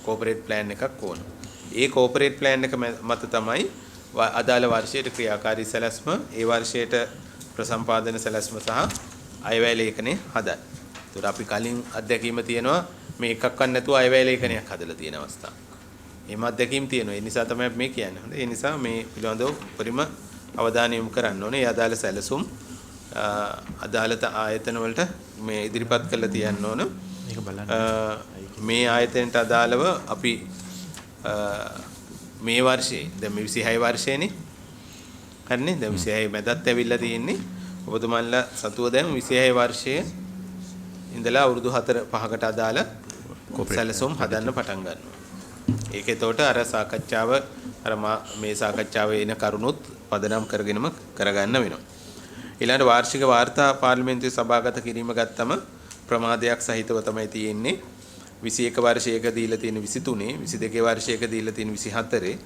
කෝපරේට් ප්ලෑන් එකක් ඕන. ඒ කෝපරේට් ප්ලෑන් එක මත තමයි අදාළ වර්ෂයට ක්‍රියාකාරී සැලැස්ම, ඒ වර්ෂයට ප්‍රසම්පාදන සැලැස්ම සහ අයවැය ලේඛනය හදන්න. ඒතකොට අපි කලින් අත්දැකීම තියෙනවා මේ එකක්වත් නැතුව අයවැය ලේඛනයක් හදලා තියෙන අවස්ථාවක්. එහෙම අත්දැකීම් තියෙනවා. ඒ නිසා තමයි මේ කියන්නේ. හොඳ. ඒ නිසා මේ පිළිබඳව උපරිම අවධානය යොමු කරන්න ඕනේ. ඒ අදාළ සැලසුම් අදාළත ආයතන වලට මේ ඉදිරිපත් කරලා තියන්න ඕන. මේක බලන්න. මේ ආයතනට අදාළව අපි මේ වර්ෂයේ දැන් මේ 26 වර්ෂයේනේ. හරිනේ? දැන් 26 මැදත් ඇවිල්ලා තියෙන්නේ. ඔබතුමන්ලා සතුව දැන් 26 වර්ෂයේ ඉඳලා අවුරුදු 4-5කට අදාළ සැලසුම් හදන්න පටන් ගන්නවා. ඒක එතකොට අර සාකච්ඡාව අර මේ සාකච්ඡාවේ එන කරුණුත් පදනම් කරගෙනම කරගන්න වෙනවා. ඊළඟ වාර්ෂික වාර්තා පාර්ලිමේන්තුවේ සභාගත කිරීම ගත්තම ප්‍රමාදයක් සහිතව තමයි තියෙන්නේ. 21 වර්ෂයක දීලා තියෙන 23, 22 වර්ෂයක දීලා තියෙන 24,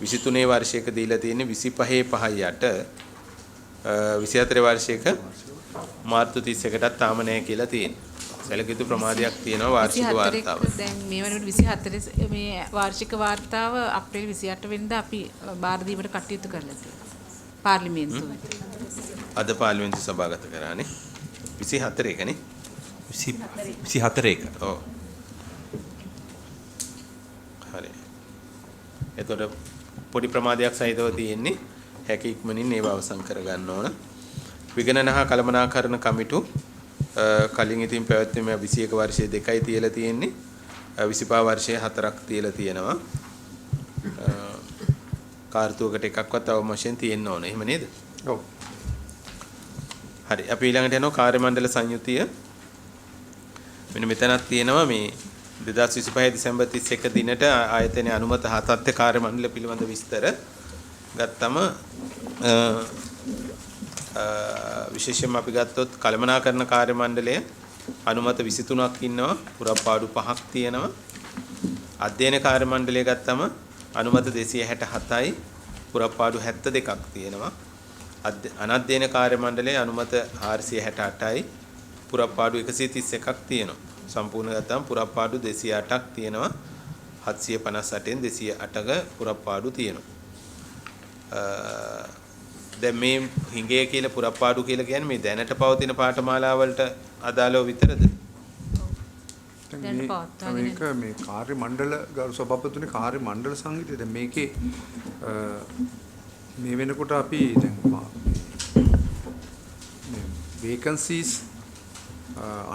23 වර්ෂයක දීලා තියෙන 25/5/8, 24 වර්ෂයක මාර්තු 31කටත් තාම නැහැ කියලා තියෙනවා. සැලකිය ප්‍රමාදයක් තියෙනවා වාර්ෂික වාර්තාව. දැන් මේ වෙනකොට 24 මේ වාර්ෂික වාර්තාව අප්‍රේල් 28 වෙනිදා අපි බාර දීමට කටයුතු කරලා තියෙනවා. පාර්ලිමේන්තුවේ. අද පාර්ලිමේන්තු සභාගත කරානේ. 24 එකනේ. 24 එක. ඔව්. හරි. එතකොට පොඩි ප්‍රමාදයක් සහිතව තියෙන්නේ. හැකි ඉක්මනින් ඒව අවසන් කරගන්න ඕන. විගණන හා කළමනාකරණ කමිටු කලින් ඉතින් පැවැත්වීම 21 වර්ෂයේ 2යි තියලා තියෙන්නේ. 25 වර්ෂයේ 4ක් තියලා තියෙනවා. කාර්තුවකට එකක්වත් අවම වශයෙන් තියෙන්න ඕන. එහෙම නේද? ඔව්. හරි. අපි ඊළඟට යනවා කාර්ය මණ්ඩල සංයුතිය. මෙන්න මෙතනක් තියෙනවා මේ 2025 දෙසැම්බර් 31 දිනට ආයතනයේ අනුමත හතත්ත්‍ය කාර්ය මණ්ඩල පිළිබඳ විස්තර ගත්තම විශේෂයෙන්ම අපි ගත්තොත් කළමනාකරණ කාර්ය මණ්ඩලය අනුමත 23ක් ඉන්නවා පුරප්පාඩු 5ක් තියෙනවා අධ්‍යයන කාර්ය මණ්ඩලය ගත්තම අනුමත 267යි පුරප්පාඩු 72ක් තියෙනවා අනධ්‍යයන කාර්ය මණ්ඩලයේ අනුමත 468යි පුරප්පාඩු 131ක් තියෙනවා සම්පූර්ණ ගත්තම පුරප්පාඩු 208ක් තියෙනවා 758න් 208ක පුරප්පාඩු තියෙනවා දැන් මේ හිඟේ කියලා පුරප්පාඩු කියලා කියන්නේ මේ දැනට පවතින පාඨමාලා වලට අදාළව විතරද? මේක මේ කාර්ය මණ්ඩල ගරු සභාපතිතුමනි කාර්ය මණ්ඩල සංගීතය දැන් මේකේ මේ වෙනකොට අපි දැන් මේ වේකන්සීස්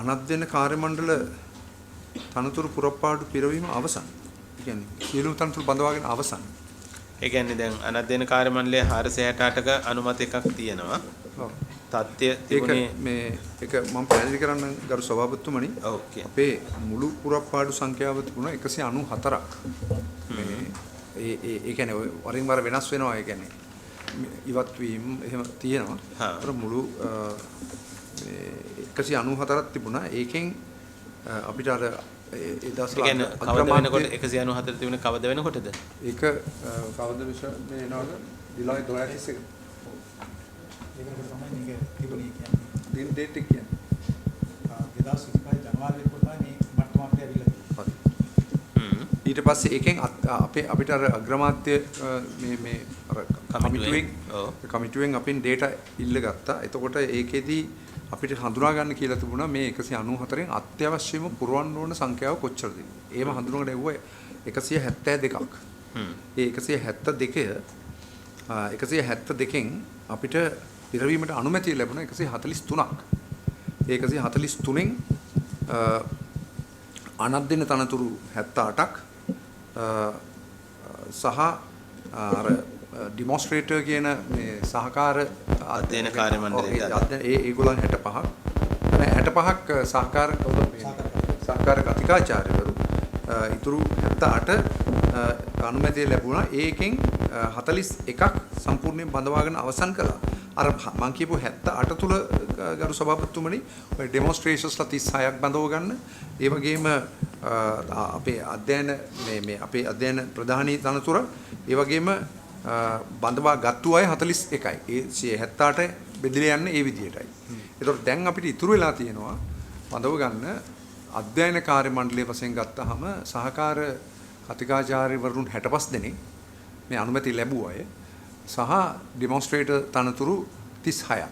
අනධ්‍යයන කාර්ය මණ්ඩල තනතුරු පුරප්පාඩු පිරවීම අවසන්. ඒ කියන්නේ සියලුම තනතුරු බඳවාගෙන අවසන්. ඒ කියන්නේ දැන් අනධ්‍යයන කාර්ය මණ්ඩලයේ 468ක අනුමත එකක් තියෙනවා. ඔව්. තත්ත්වය තිබුණේ මේ එක මම පැහැදිලි කරන්න ගරු සභාපතිතුමනි. ඕකේ. අපේ මුළු පුරප්පාඩු සංඛ්‍යාව තිබුණා 194ක්. මේ ඒ කියන්නේ වරින් වර වෙනස් වෙනවා. ඒ කියන්නේ ඉවත් වීම එහෙම තියෙනවා. ඒතර මුළු 194ක් තිබුණා. ඒකෙන් අපිට අර ඒ දවස්වල කවද වෙනකොට 194 තිබුණේ කවද වෙනකොටද? ඒක කවද විශ්ව මේ එනවද? ජුලයි 12 ඒක තමයි මේක තිබුණේ කියන්නේ. දින ඩේට් එක කියන්නේ 2025 ජනවාරි වෙනකොට මේ මට්ටම අපිට ඇවිල්ලා තියෙනවා. ඊට පස්සේ ඒකෙන් අපිට අර අග්‍රාමාත්‍ය මේ අර කමිටුවෙන් අපින් ඩේටා ඉල්ල ගත්තා. එතකොට ඒකෙදි අපිට හඳුනා ගන්න කියලා තිබුණා මේ 194න් අත්‍යවශ්‍යම පුරවන්න ඕන සංඛ්‍යාව කොච්චරද? ඒව හඳුනගෙන එව්වා 172ක්. ඒ 172න් අපිට පිරවීමට අනුමැතිය ලැබුණා 143ක්. ඒ 143න් අනධ්‍යයන තනතුරු 78ක් සහ අර ඩිමොන්ස්ට්‍රේටර් කියන මේ සහකාර අධ්‍යයන කාර්ය මණ්ඩලයේ ඒගොල්ලන් 65ක් 65ක් සහකාර සහකාර කතිකාචාර්යවරු ඉතුරු 78 අනුමැතිය ලැබුණා. ඒකෙන් 41ක් සම්පූර්ණයෙන් බඳවාගෙන අවසන් කළා. අර මම කියපු 78 තුල ගරු සභාපතිතුමනි ඔය ඩෙමොන්ස්ට්‍රේෂන්ස්ලා 36ක් බඳව ගන්න. ඒ වගේම අපේ අධ්‍යයන මේ අපේ අධ්‍යයන ප්‍රධානී තනතුර ඒ වගේම බඳවා ගත්තු අය 41යි. ඒ 78 බෙදලා යන්නේ ඒ විදිහටයි. ඒතකොට දැන් අපිට ඉතුරු වෙලා තියෙනවා බඳව ගන්න අධ්‍යයන කාර්ය මණ්ඩලයේ වශයෙන් ගත්තාම සහකාර කතිකාචාර්යවරුන් 65 දෙනෙක් මේ අනුමැතිය ලැබුවා අය සහ ඩෙමොන්ස්ට්‍රේටර් තනතුරු 36ක්.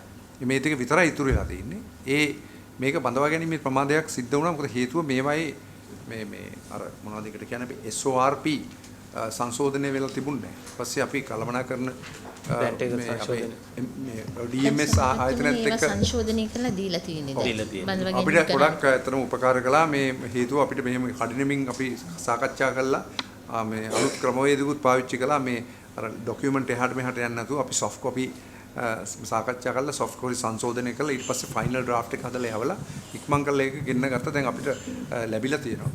මේ ටික විතරයි ඉතුරු වෙලා තියෙන්නේ. මේක බඳවා ගැනීමේ ප්‍රමාදයක් සිද්ධ වුණා. මොකද හේතුව මේවයි මේ අර මොනවද ඒකට කියන්නේ SORP සංශෝධනය වෙලා තිබුණේ නැහැ. ඊපස්සේ අපි කළමනාකරන මේ DMS ආයතනයත් එක්ක සංශෝධනය කරලා දීලා තියෙනවා. අපිට ගොඩක් ඇත්තටම උපකාර කළා. මේ හේතුව අපිට මෙහෙම කඩිනමින් අපි සාකච්ඡා කළා. මේ අලුත් ක්‍රමවේදකුත් පාවිච්චි කළා. මේ අර ડોකියුමන්ට් එහාට මෙහාට යන්නේ නැතුව අපි සොෆ්ට් කොපි සාකච්ඡා කරලා සොෆ්ට් කොපි සංශෝධනය කරලා ඊට පස්සේ ෆයිනල් ඩ්‍රාෆ්ට් එක හදලා යවලා ඉක්මන් කරලා ඒක ගෙන්න ගත්තා. දැන් අපිට ලැබිලා තියෙනවා.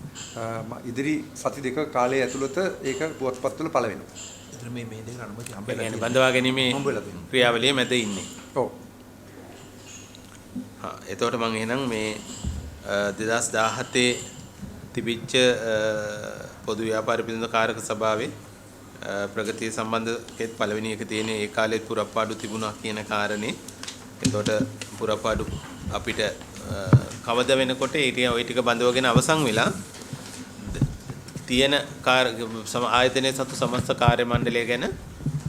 ඉදිරි සති දෙක කාලය ඇතුළත ඒක පුවත්පත්වල පළ වෙනවා. ඒතර මේ දෙක අනුමැතිය හම්බෙලා තියෙනවා. බඳවා ගැනීමේ ක්‍රියාවලිය මැද ඉන්නේ. ඔව්. එතකොට මම එහෙනම් මේ 2017 තිබිච්ච පොදු ව්‍යාපාර පිළිබඳ කාරක සභාවේ ප්‍රගතිය සම්බන්ධකෙත් පළවෙනි එක තියෙන ඒ කාලෙත් පුරප්පාඩු තිබුණා කියන කාරණේ. එතකොට පුරප්පාඩු අපිට කවද වෙනකොට ඒ ටික බඳවගෙන අවසන් වෙලා තියෙන ආයතනයේ සතු සමස්ත කාර්ය මණ්ඩලය ගැන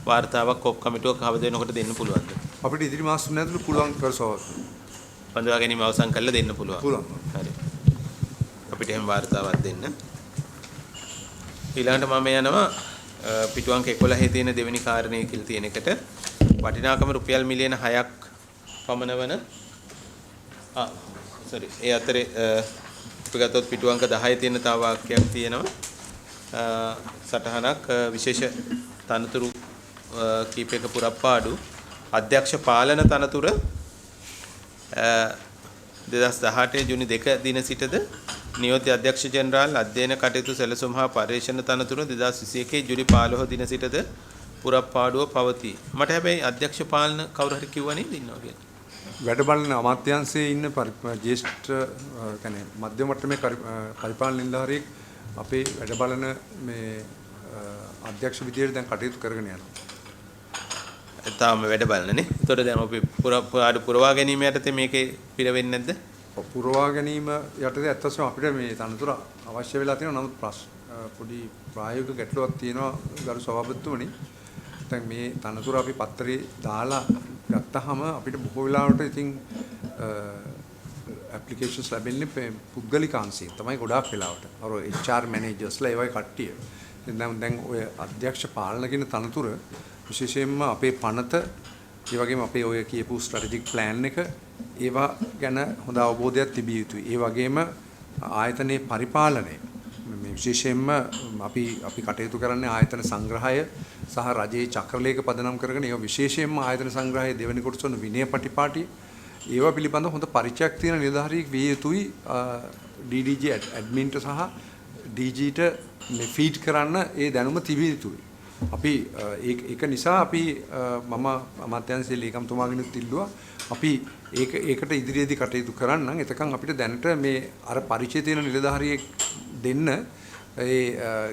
වාර්තාවක් කොක් කමිටුවක් කවද වෙනකොට දෙන්න පුළුවන්ද? අපිට ඉදිරි මාස තුන ඇතුළත පුළුවන් කරසවත්. බඳවා ගැනීම අවසන් කරලා දෙන්න පුළුවන්. පුළුවන්. හරි. අපිට එහෙම වාර්තාවක් දෙන්න. ඊළඟට මම යනවා පිටුවන්ක 11 තියෙන දෙවෙනි කාරණේ කියලා තියෙන එකට වටිනාකම රුපියල් මිලියන 6ක් පමණ වන ඒ අතරේ අපි ගත්තොත් පිටුවන්ක 10 තියෙන තව වාක්‍යයක් තියෙනවා සටහනක් විශේෂ තනතුරු කීපයක පුරප්පාඩු අධ්‍යක්ෂ පාලන තනතුර 2018 ජූනි 2 දින සිටද නියෝජ්‍ය අධ්‍යක්ෂ ජෙනරාල් අධ්‍යයන කටයුතු සැලසුම් හා පර්යේෂණ තනතුර 2021 ජූලි 15 දින සිටද පුරප්පාඩුව පවතී. මට හැබැයි අධ්‍යක්ෂ පාලන කවුරු හරි කිව්වා නේද ඉන්නවා කියලා. වැඩ බලන අමාත්‍යාංශයේ ඉන්න ජ්‍යෙෂ්ඨ කියන්නේ මධ්‍යම මට්ටමේ පරිපාලන නිලධාරියෙක් අපේ වැඩ බලන මේ අධ්‍යක්ෂ විදියට දැන් කටයුතු කරගෙන යනවා. තාම වැඩ බලනනේ. ඒතකොට දැන් අපි පුරවා ගැනීම යටතේ මේකේ පිර වෙන්නේ නැද්ද? පුරවා ගැනීම යටතේ ඇත්තටම අපිට මේ තනතුර අවශ්‍ය වෙලා තියෙනවා. නමුත් පොඩි ප්‍රායෝගික ගැටලුවක් තියෙනවා ගරු සභාපතිතුමනි. දැන් මේ තනතුර අපි පත්තරේ දාලා ගත්තාම අපිට බොහෝ වෙලාවට ඉතින් ඇප්ලිකේෂන්ස් ලැබෙන්නේ පුද්ගලික අංශයෙන් තමයි ගොඩාක් වෙලාවට. අර HR මැනේජර්ස්ලා ඒවයි කට්ටිය. දැන් ඔය අධ්‍යක්ෂ පාලන කියන තනතුර විශේෂයෙන්ම අපේ පනත ඒ වගේම අපේ ඔය කියපු ස්ට්‍රැටජික් ප්ලෑන් එක ඒවා ගැන හොඳ අවබෝධයක් තිබිය යුතුයි. ඒ වගේම ආයතනයේ පරිපාලනය මේ විශේෂයෙන්ම අපි කටයුතු කරන්නේ ආයතන සංග්‍රහය සහ රජයේ චක්‍රලේඛ පදනම් කරගෙන ඒවා විශේෂයෙන්ම ආයතන සංග්‍රහයේ දෙවෙනි කොටස වන විනය පටිපාටි ඒවා පිළිබඳව හොඳ පරිචයක් තියෙන නිලධාරියෙක් විය යුතුයි DDG ඇඩ්මින්ට සහ DGට මේ ෆීඩ් කරන්න ඒ දැනුම තිබිය යුතුයි. අපි ඒක නිසා අපි මම අමාත්‍යාංශයේ ලේකම්තුමාගෙනුත් ඉල්ලුවා අපි ඒකට ඉදිරියේදී කටයුතු කරන්නම්. එතකන් අපිට දැනට මේ අර පරිචය තියෙන නිලධාරියෙක් දෙන්න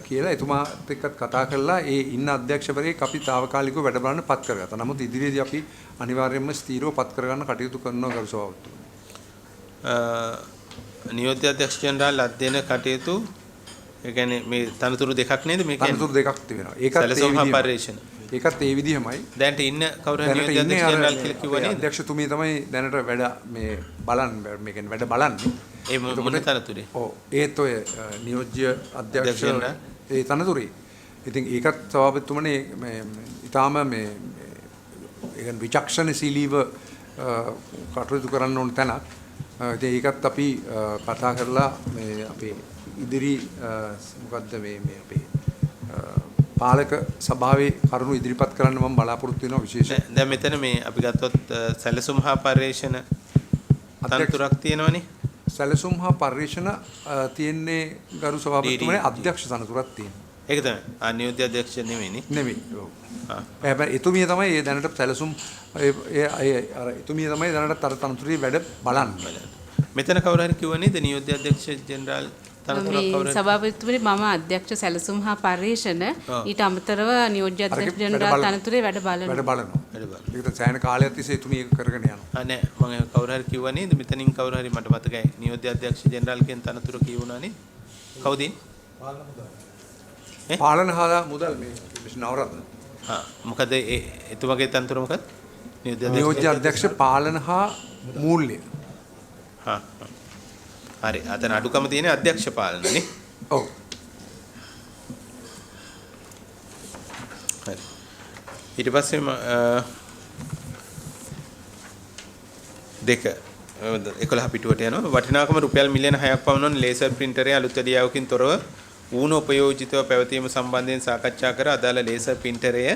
කියලා එතුමාත් එක්කත් කතා කරලා ඒ ඉන්න අධ්‍යක්ෂවරයෙක් අපි తాවකාලිකව වැඩ බලන්න පත් කරගත්තා. නමුත් ඉදිරියේදී අපි අනිවාර්යයෙන්ම ස්ථීරව පත් කරගන්න කටයුතු කරනවා ගරු සභාපතිතුමනි. නියෝජ්‍ය අධ්‍යක්ෂ ජෙනරාල් අධ්‍යයන කටයුතු ඒ කියන්නේ මේ තනතුරු දෙකක් නේද මේ කියන්නේ? තනතුරු දෙකක් තිබෙනවා. ඒකත් ඒ විදිහමයි. දැන්ට ඉන්න කවුරු හරි නියෝජ්‍ය අධ්‍යක්ෂ ජෙනරාල් කියලා කිව්වා නේද? අධ්‍යක්ෂතුමිය තමයි දැනට වැඩ මේ මේ කියන්නේ වැඩ බලන්නේ. ඒ මොන තනතුරේ? ඔව් ඒත් ඔය නියෝජ්‍ය අධ්‍යක්ෂ ඒ තනතුරේ. ඉතින් ඒකත් සභාපතිතුමනි මේ ඊටාම මේ ඒ විචක්ෂණශීලීව කටයුතු කරන්න ඕන තැනක්. ඉතින් ඒකත් අපි කතා කරලා මේ අපේ ඉදිරි මොකද්ද මේ අපේ පාලක සභාවේ කරුණු ඉදිරිපත් කරන්න මම බලාපොරොත්තු වෙනවා විශේෂයෙන්. දැන් මෙතන මේ අපි ගත්තොත් සැලසුම් හා පර්යේෂණ තනතුරක් තියෙනවනේ. සැලසුම් හා පර්යේෂණ තියෙන්නේ ගරු සභාපතිතුමනි අධ්‍යක්ෂ තනතුරක් තියෙනවා. ඒක තමයි. අනියෝජ්‍ය අධ්‍යක්ෂ නෙමෙයිනේ. නෙමෙයි. ඔව්. හැබැයි එතුමිය තමයි ඒ දැනට සැලසුම් අර එතුමිය තමයි දැනට අර තනතුරේ වැඩ බලන්නේ. මෙතන කවුරු හරි කිව්වා නේද නියෝජ්‍ය අධ්‍යක්ෂ ජෙනරාල් මේ සභාපතිතුමනි මම අධ්‍යක්ෂ සැලසුම් හා පර්යේෂණ ඊට අමතරව නියෝජ්‍ය අධ්‍යක්ෂ ජෙනරාල් තනතුරේ වැඩ බලනවා. ඒක සෑහෙන කාලයක් තිස්සේ එතුමිය ඒක කරගෙන යනවා. නෑ මම කවුරු හරි කිව්වා නේද මෙතනින් කවුරු හරි මට මතකයි නියෝජ්‍ය අධ්‍යක්ෂ ජෙනරාල් කියන තනතුර කියවුණා නේද? කවුද? පාලන හා මුදල් මේ නවරත්න. මොකද එතුමගේ තනතුර මොකක්ද? නියෝජ්‍ය අධ්‍යක්ෂ පාලන හා මූල්‍ය. හරි අතන අඩුකම තියෙන අධ්‍යක්ෂ පාලනනේ. ඔව්. හරි. ඊට පස්සේ දෙක 11 පිටුවට යනවා. වටිනාකම රුපියල් මිලියන 6ක් පමණ වන ලේසර් ප්‍රින්ටරයේ අලුත් එළියාවකින් තොරව ඌන උපයෝජිතව පැවතීම සම්බන්ධයෙන් සාකච්ඡා කර අදාළ ලේසර් ප්‍රින්ටරය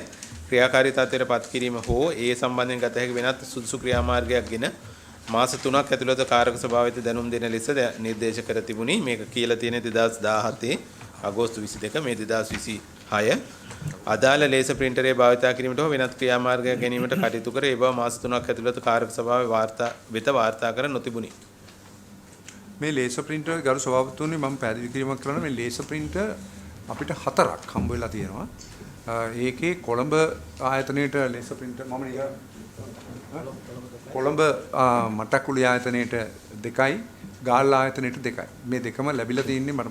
ක්‍රියාකාරී තත්ත්වයට පත් කිරීම හෝ ඒ සම්බන්ධයෙන් ගත හැකි වෙනත් සුදුසු ක්‍රියාමාර්ගයක් ගෙන මාස 3ක් ඇතුළත කාරක සභාවට දැනුම් දෙන ලෙස නිර්දේශ කර තිබුණි. මේක කියලා තියෙන 2017 අගෝස්තු 22 මේ 2026 අදාළ ලේසර් ප්‍රින්ටරේ භාවිතා කිරීමට හෝ වෙනත් ක්‍රියාමාර්ගයක් ගැනීමට කටයුතු කර ඒ බව මාස 3ක් ඇතුළත කාරක සභාවේ වාර්තා කර නොතිබුණි. මේ ලේසර් ප්‍රින්ටර් ගරු සභාපතිතුමනි මම පැහැදිලි කිරීමක් කරන්න මේ ලේසර් ප්‍රින්ටර් අපිට 4ක් හම්බ වෙලා තියෙනවා. ඒකේ කොළඹ ආයතනයේට ලේසර් ප්‍රින්ටර් මම කොළඹ මට්ටකුළි ආයතනයේට 2යි ගාල්ල ආයතනයේට 2යි. මේ දෙකම ලැබිලා තින්නේ මට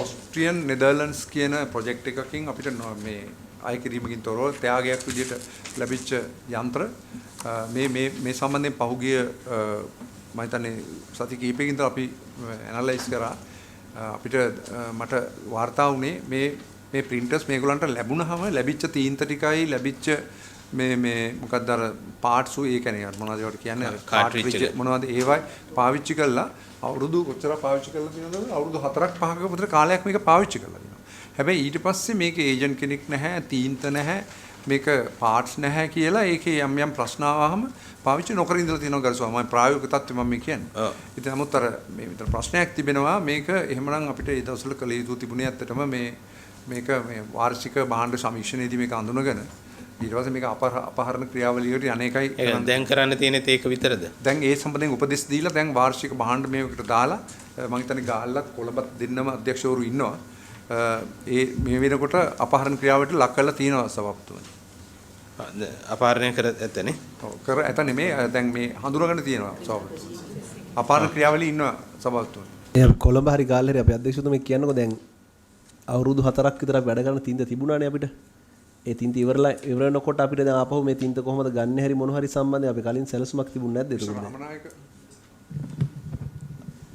ඔස්ට්‍රියන් නෙදර්ලන්ඩ්ස් කියන ප්‍රොජෙක්ට් එකකින් අපිට මේ අය කිරීමකින් තොරව ත්‍යාගයක් විදිහට ලැබිච්ච යන්ත්‍ර මේ සම්බන්ධයෙන් පහුගිය මම හිතන්නේ සති කිහිපයකින් ඉඳලා අපි ඇනලයිස් කරා අපිට මට වාර්තා වුණේ මේ ප්‍රින්ටර්ස් මේගොල්ලන්ට ලැබුණාම ලැබිච්ච තීන්ත ටිකයි ලැබිච්ච මේ මොකක්ද අර පාර්ට්ස් ඒ කියන්නේ මොනවද ඒවට කියන්නේ කාර්ට්‍රිජ් මොනවද ඒවයි පාවිච්චි කළා අවුරුදු කොච්චර පාවිච්චි කරලා තියෙනවද අවුරුදු 4ක් 5ක විතර කාලයක් මේක පාවිච්චි කරලා තියෙනවා. හැබැයි ඊට පස්සේ මේක ඒජන්ට් කෙනෙක් නැහැ තීන්ත නැහැ මේක පාර්ට්ස් නැහැ කියලා ඒකේ යම් ප්‍රශ්න ආවහම පාවිච්චි නොකර ඉඳලා තියෙනවා ගරු ස්වාමීන් ප්‍රායෝගික තත්ත්වෙ මම කියන්නේ. ඉතින් නමුත් අර මේ විතර ප්‍රශ්නයක් තිබෙනවා මේක එහෙමනම් අපිට ඒ දවස්වල කළ යුතු තිබුණේ ඇත්තටම මේක වාර්ෂික භාණ්ඩ සමීක්ෂණයේදී මේක අඳුනගෙන ඊට පස්සේ මේක අපහරණ ක්‍රියාවලියට අනේකයි දැන් කරන්න තියෙන්නේ ඒක විතරද? දැන් ඒ සම්බන්ධයෙන් උපදෙස් දීලා දැන් වාර්ෂික භාණ්ඩ මේකට දාලා මම හිතන්නේ ගාල්ලත් කොළඹත් දෙන්නම අධ්‍යක්ෂවරු ඉන්නවා. ඒ මේ වෙනකොට අපහරණ ක්‍රියාවට ලක් කරලා තියෙනවා සභාපතිතුමනි. අපහරණය කර ඇතනේ. ඔව් කර ඇත නෙමේ දැන් මේ හඳුනගෙන තියෙනවා සභාපතිතුමනි. අපහරණ ක්‍රියාවලිය ඉන්නවා සභාපතිතුමනි. ඒ කොළඹ හරි ගාල්ල හරි අපි අධ්‍යක්ෂතුමෙක් කියන්නකෝ දැන් අවුරුදු 4ක් විතර වැඩ කරන තින්ද තිබුණානේ අපිට. ඒ තින්ත ඉවර වෙනකොට අපිට දැන් ආපහු මේ තින්ත කොහොමද ගන්න හැරි මොන හරි සම්බන්ධයෙන් අපි කලින් සැලසුමක් තිබුණ නැද්ද ඒක?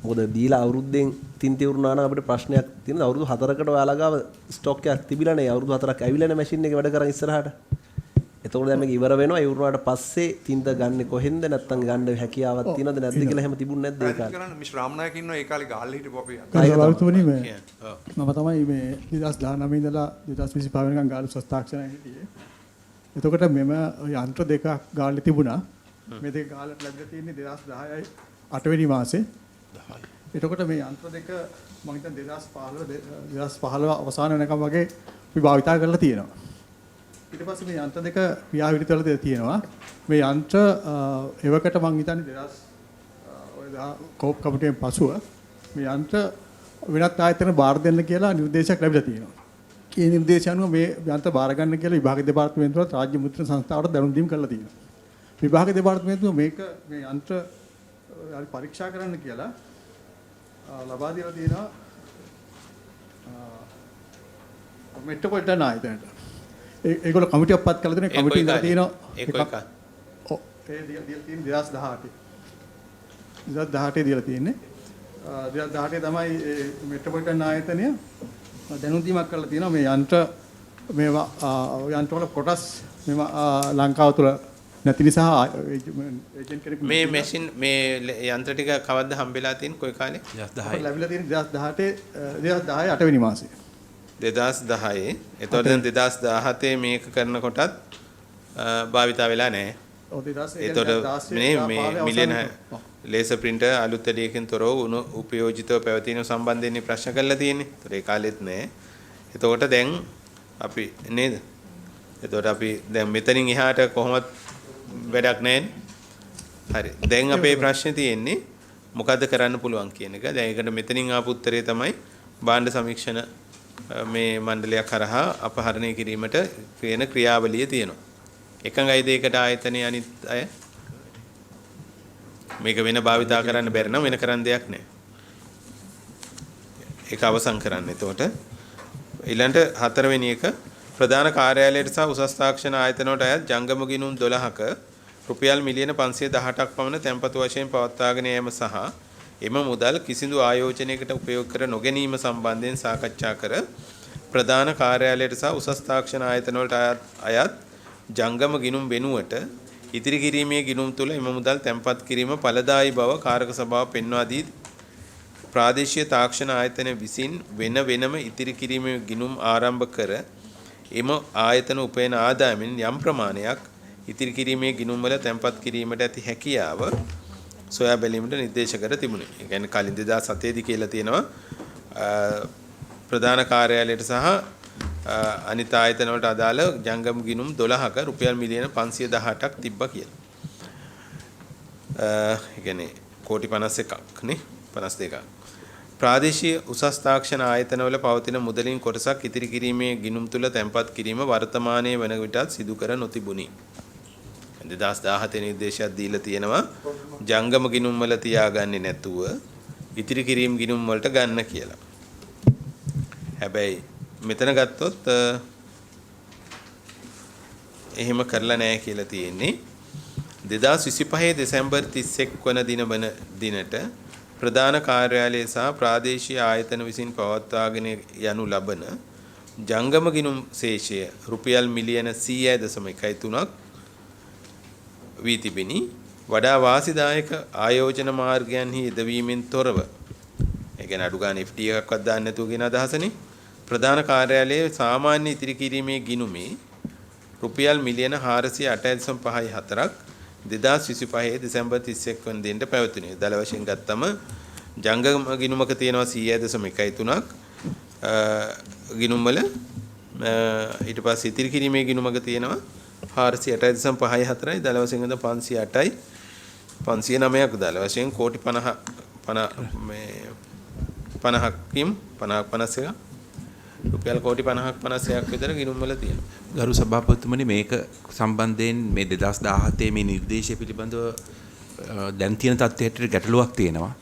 මොකද දීලා අවුරුද්දෙන් තින්ත ඉවරුණා නම් අපිට ප්‍රශ්නයක් තියෙනවා. අවුරුදු 4කට ඔයාලා ගාව ස්ටොක් එකක් තිබිලානේ. අවුරුදු 4ක් ඇවිල්ලා නැහැ මැෂින් එකේ වැඩ කරන් ඉස්සරහට. එතකොට දැන් මේක ඉවර වෙනවා. ඉවරුණාට පස්සේ තින්ත ගන්න කොහෙන්ද නැත්තම් ගන්න හැකියාවක් තියෙනවද නැද්ද කියලා එහෙම තිබුණ නැද්ද ඒ කාලේ? කරන්න මිස් රාමනායක ඉන්නවා ඒ කාලේ ගාල්ල හිටපු අපි. සභාපතිතුමනි මම තමයි මේ 2019 ඉඳලා 2025 වෙනකන් ගාල්ල සස්තාක්ෂණය හිටියේ. එතකොට මෙම යන්ත්‍ර දෙකක් ගාල්ලේ තිබුණා. මේ දෙක ගාල්ලට ලැබිලා තියෙන්නේ 2010යි 8 වෙනි මාසේ. එතකොට මේ යන්ත්‍ර දෙක මම හිතන්නේ 2015 අවසාන වෙනකම් වගේ අපි භාවිතා කරලා තියෙනවා. ඊට පස්සේ මේ යන්ත්‍ර දෙක ක්‍රියාවිලිත වල තියෙනවා. මේ යන්ත්‍ර එවකට මම හිතන්නේ 2000 කමිටුවෙන් පසුව මේ යන්ත්‍ර වෙනත් ආයතන බාර දෙන්න කියලා නිර්දේශයක් ලැබිලා තියෙනවා. ඒ නිර්දේශ අනුව මේ යන්ත්‍ර බාර ගන්න කියලා විභාග දෙපාර්තමේන්තුවත් රාජ්‍ය මුද්‍රණ සංස්ථාවට දැනුම් දීම කරලා තියෙනවා. විභාග දෙපාර්තමේන්තුව මේ යන්ත්‍ර පරීක්ෂා කරන්න කියලා ලබා දීලා තියෙනවා මෙට්‍රොපොලිටන් ආයතනයට. ඒගොල්ලෝ කමිටියක් පත් කරලා තියෙනවා. කමිටිය ඉඳලා තියෙනවා ඒක ඔව් ඒ දීලා තියෙන්නේ 2018 දීලා තියෙන්නේ 2018 තමයි මෙට්‍රොපොලිටන් ආයතනය දැනුම් දීමක් කරලා තියෙනවා මේ මේවා යන්ත්‍රවල කොටස් ලංකාව තුළ නැති නිසා ඒජන්ට් කෙනෙක් මේ මැෂින් මේ යන්ත්‍ර ටික කවද්ද හම්බෙලා තියෙන්නේ කොයි කාලේ? 2010 ලැබිලා තියෙන්නේ 2010 8 වෙනි මාසේ 2010. එතකොට දැන් 2017 මේක කරනකොටත් භාවිතා වෙලා නැහැ. ඔව් 2016 එතකොට මේ මිලියන ලේසර් printer අලුත් ඇඩියකින් තොරව උණු උපයෝජිතව පැවතීම සම්බන්ධයෙන් ප්‍රශ්න කරලා තියෙන්නේ. ඒතර ඒ කාලෙත් නැහැ. එතකොට දැන් අපි නේද? එතකොට අපි දැන් මෙතනින් එහාට කොහොමද වැඩක් නැහැ. හරි. දැන් අපේ ප්‍රශ්නේ තියෙන්නේ මොකද්ද කරන්න පුළුවන් කියන එක. දැන් ඒකට මෙතනින් ආපු උත්තරේ තමයි භාණ්ඩ සමීක්ෂණ මේ මණ්ඩලයක් කරහා අපහරණය කිරීමට වෙන ක්‍රියාවලිය තියෙනවා. එකඟයිද ඒකට ආයතනයේ අනිත් අය? මේක වෙන භාවිතා කරන්න බැරි නම් වෙන කරන්න දෙයක් නැහැ. ඒක අවසන් කරන්න. එතකොට ඊළඟට 4 වෙනි එක ප්‍රධාන කාර්යාලයට සහ උසස් තාක්ෂණ ආයතනවලට අයත් ජංගම ගිණුම් 12ක රුපියල් මිලියන 518ක් පමණ තැන්පතු වශයෙන් පවත්වාගෙන යාම සහ එම මුදල් කිසිදු ආයෝජනයකට උපයෝග කර නොගැනීම සම්බන්ධයෙන් සාකච්ඡා කර ප්‍රධාන කාර්යාලයට සහ උසස් තාක්ෂණ ආයතනවලට අයත් ජංගම ගිණුම් වෙනුවට ඉතිරි කිරීමේ ගිණුම් තුල එම මුදල් තැන්පත් කිරීම ඵලදායී බව කාරක සභාව පෙන්වා දී ප්‍රාදේශීය තාක්ෂණ ආයතන විසින් වෙනම ඉතිරි කිරීමේ ගිණුම් ආරම්භ කර එම ආයතන උපයන ආදායමින් යම් ප්‍රමාණයක් ඉතිරි කිරීමේ ගිණුම් වල තැන්පත් කිරීමට ඇති හැකියාව සොයා බැලීමට නිර්දේශ කර තිබුණේ. ඒ කියන්නේ කලින් 2007 දී කියලා තියෙනවා ප්‍රධාන කාර්යාලයට සහ අනිත් ආයතන වලට අදාළ ජංගම ගිණුම් 12ක රුපියල් මිලියන 518ක් තිබ්බා කියලා. ඒ කියන්නේ කෝටි 51ක් නේ 52ක්. ප්‍රාදේශීය උසස් තාක්ෂණ ආයතනවල පවතින මුදලින් කොටසක් ඉතිරි කිරීමේ ගිණුම් තුල තැන්පත් කිරීම වර්තමානයේ වන විටත් සිදු කර නොතිබුණි. 2017 නිර්දේශයක් දීලා තියෙනවා ජංගම ගිණුම් වල තියාගන්නේ නැතුව ඉතිරි කිරීම ගිණුම් වලට ගන්න කියලා. හැබැයි මෙතන ගත්තොත් එහෙම කරලා නැහැ කියලා තියෙන්නේ. 2025 දෙසැම්බර් 31 වන දිනට ප්‍රධාන කාර්යාලය සහ ප්‍රාදේශීය ආයතන විසින් පවත්වාගෙන යනු ලබන ජංගම ගිණුම් ශේෂය රුපියල් මිලියන 100.13ක් වී තිබෙනි. වඩා වාසිදායක ආයෝජන මාර්ගයන්හි යෙදවීමෙන් තොරව ඒ කියන්නේ අඩු ගන්න FT එකක්වත් දාන්න නැතුව කියන අදහසනේ. ප්‍රධාන කාර්යාලයේ සාමාන්‍ය ඉතිරි කිරීමේ ගිණුමේ රුපියල් මිලියන 408.54ක් 2025 දෙසැම්බර් 31 වන දිනට පැවතුණේ. දල වශයෙන් ගත්තම ජංගම ගිණුමක තියෙනවා 100.13ක් ගිණුම් වල ඊට පස්සේ ඉතිරි කිරීමේ ගිණුමක තියෙනවා 408.54යි දල වශයෙන් ගත්ත 508යි 509ක් දල වශයෙන් කෝටි 50 රුපියල් කෝටි 50ක් 56ක් විතර ගිණුම් වල තියෙනවා. ගරු සභාපතිතුමනි මේක සම්බන්ධයෙන් මේ 2017 මේ නිර්දේශය පිළිබඳව දැන් තියෙන තත්ත්වයට ගැටලුවක් තියෙනවා.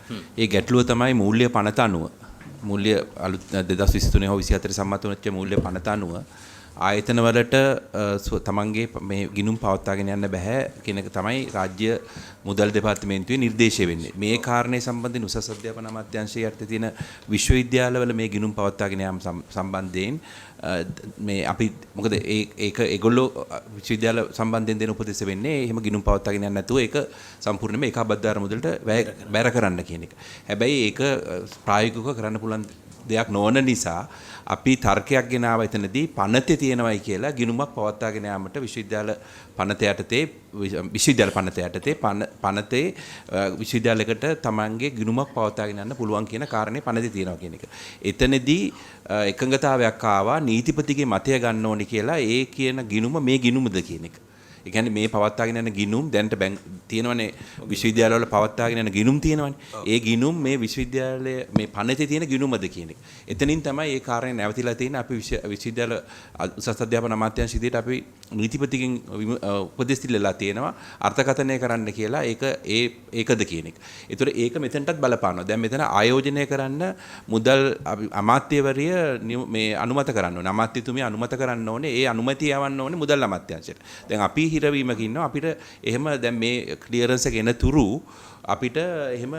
ඒ ගැටලුව තමයි මූල්‍ය පනත අනුව මූල්‍ය අලුත් 2023 හෝ 24 සම්මත වෙච්ච මූල්‍ය පනත අනුව ආයතන වලට තමන්ගේ මේ ගිණුම් පවත්වාගෙන යන්න බෑ කියන එක තමයි රාජ්‍ය මුදල් දෙපාර්තමේන්තුවේ නිර්දේශය වෙන්නේ. මේ කාරණේ සම්බන්ධයෙන් උසස් අධ්‍යාපන අමාත්‍යාංශයේ යටතේ තියෙන විශ්වවිද්‍යාලවල මේ ගිණුම් පවත්වාගෙන යාම සම්බන්ධයෙන් මේ අපි මොකද ඒගොල්ලෝ විශ්වවිද්‍යාල සම්බන්ධයෙන් දෙන උපදෙස් වෙන්නේ එහෙම ගිණුම් පවත්වාගෙන යන්න නැතුව ඒක සම්පූර්ණයෙන්ම ඒකාබද්ධාර මුදලට බැර කරන්න කියන එක. හැබැයි ඒක ප්‍රායෝගිකව කරන්න පුළුවන් දෙයක් නොවන නිසා අපි තර්කයක් ගෙනාව එතනදී පනතේ තියෙනවයි කියලා ගිණුමක් පවත්වාගෙන යාමට විශ්වවිද්‍යාල පනත යටතේ පනතේ විශ්වවිද්‍යාලයකට තමන්ගේ ගිණුමක් පවත්වාගෙන යන්න පුළුවන් කියන කාරණේ පනතේ තියෙනවා කියන එක. එතනදී එකඟතාවයක් ආවා නීතිපතිගේ මතය ගන්න ඕනි කියලා ඒ කියන ගිණුම මේ ගිණුමද කියන එක. ඒ කියන්නේ මේ පවත්වාගෙන යන ගිණුම් දැන්ට තියෙනවනේ විශ්වවිද්‍යාලවල පවත්වාගෙන යන ගිණුම් තියෙනවනේ. ඒ ගිණුම් මේ විශ්වවිද්‍යාලයේ මේ පනතේ තියෙන ගිණුමද කියන එක. එතනින් තමයි මේ කාරණේ නැවතිලා තියෙන්නේ. අපි විශ්වවිද්‍යාල උසස් අධ්‍යාපන අමාත්‍යාංශ විදිහට අපි නීතිපතිගෙන් උපදෙස් ඉල්ලලා තියෙනවා අර්ථකථනය කරන්න කියලා. ඒකද කියන එක. ඒතර ඒක මෙතනටත් බලපානවා. දැන් මෙතන ආයෝජනය කරන්න මුදල් අමාත්‍යවරිය මේ අනුමත කරන්න ඕනේ. අමාත්‍යතුමිය අනුමත කරන්න ඕනේ. ඒ අනුමැතිය යවන්න ඕනේ මුදල් අමාත්‍යාංශයට. දැන් අපි හිරවීමක ඉන්නවා. අපිට එහෙම දැන් මේ ක්ලියරන්ස් එක එන තුරු අපිට එහෙම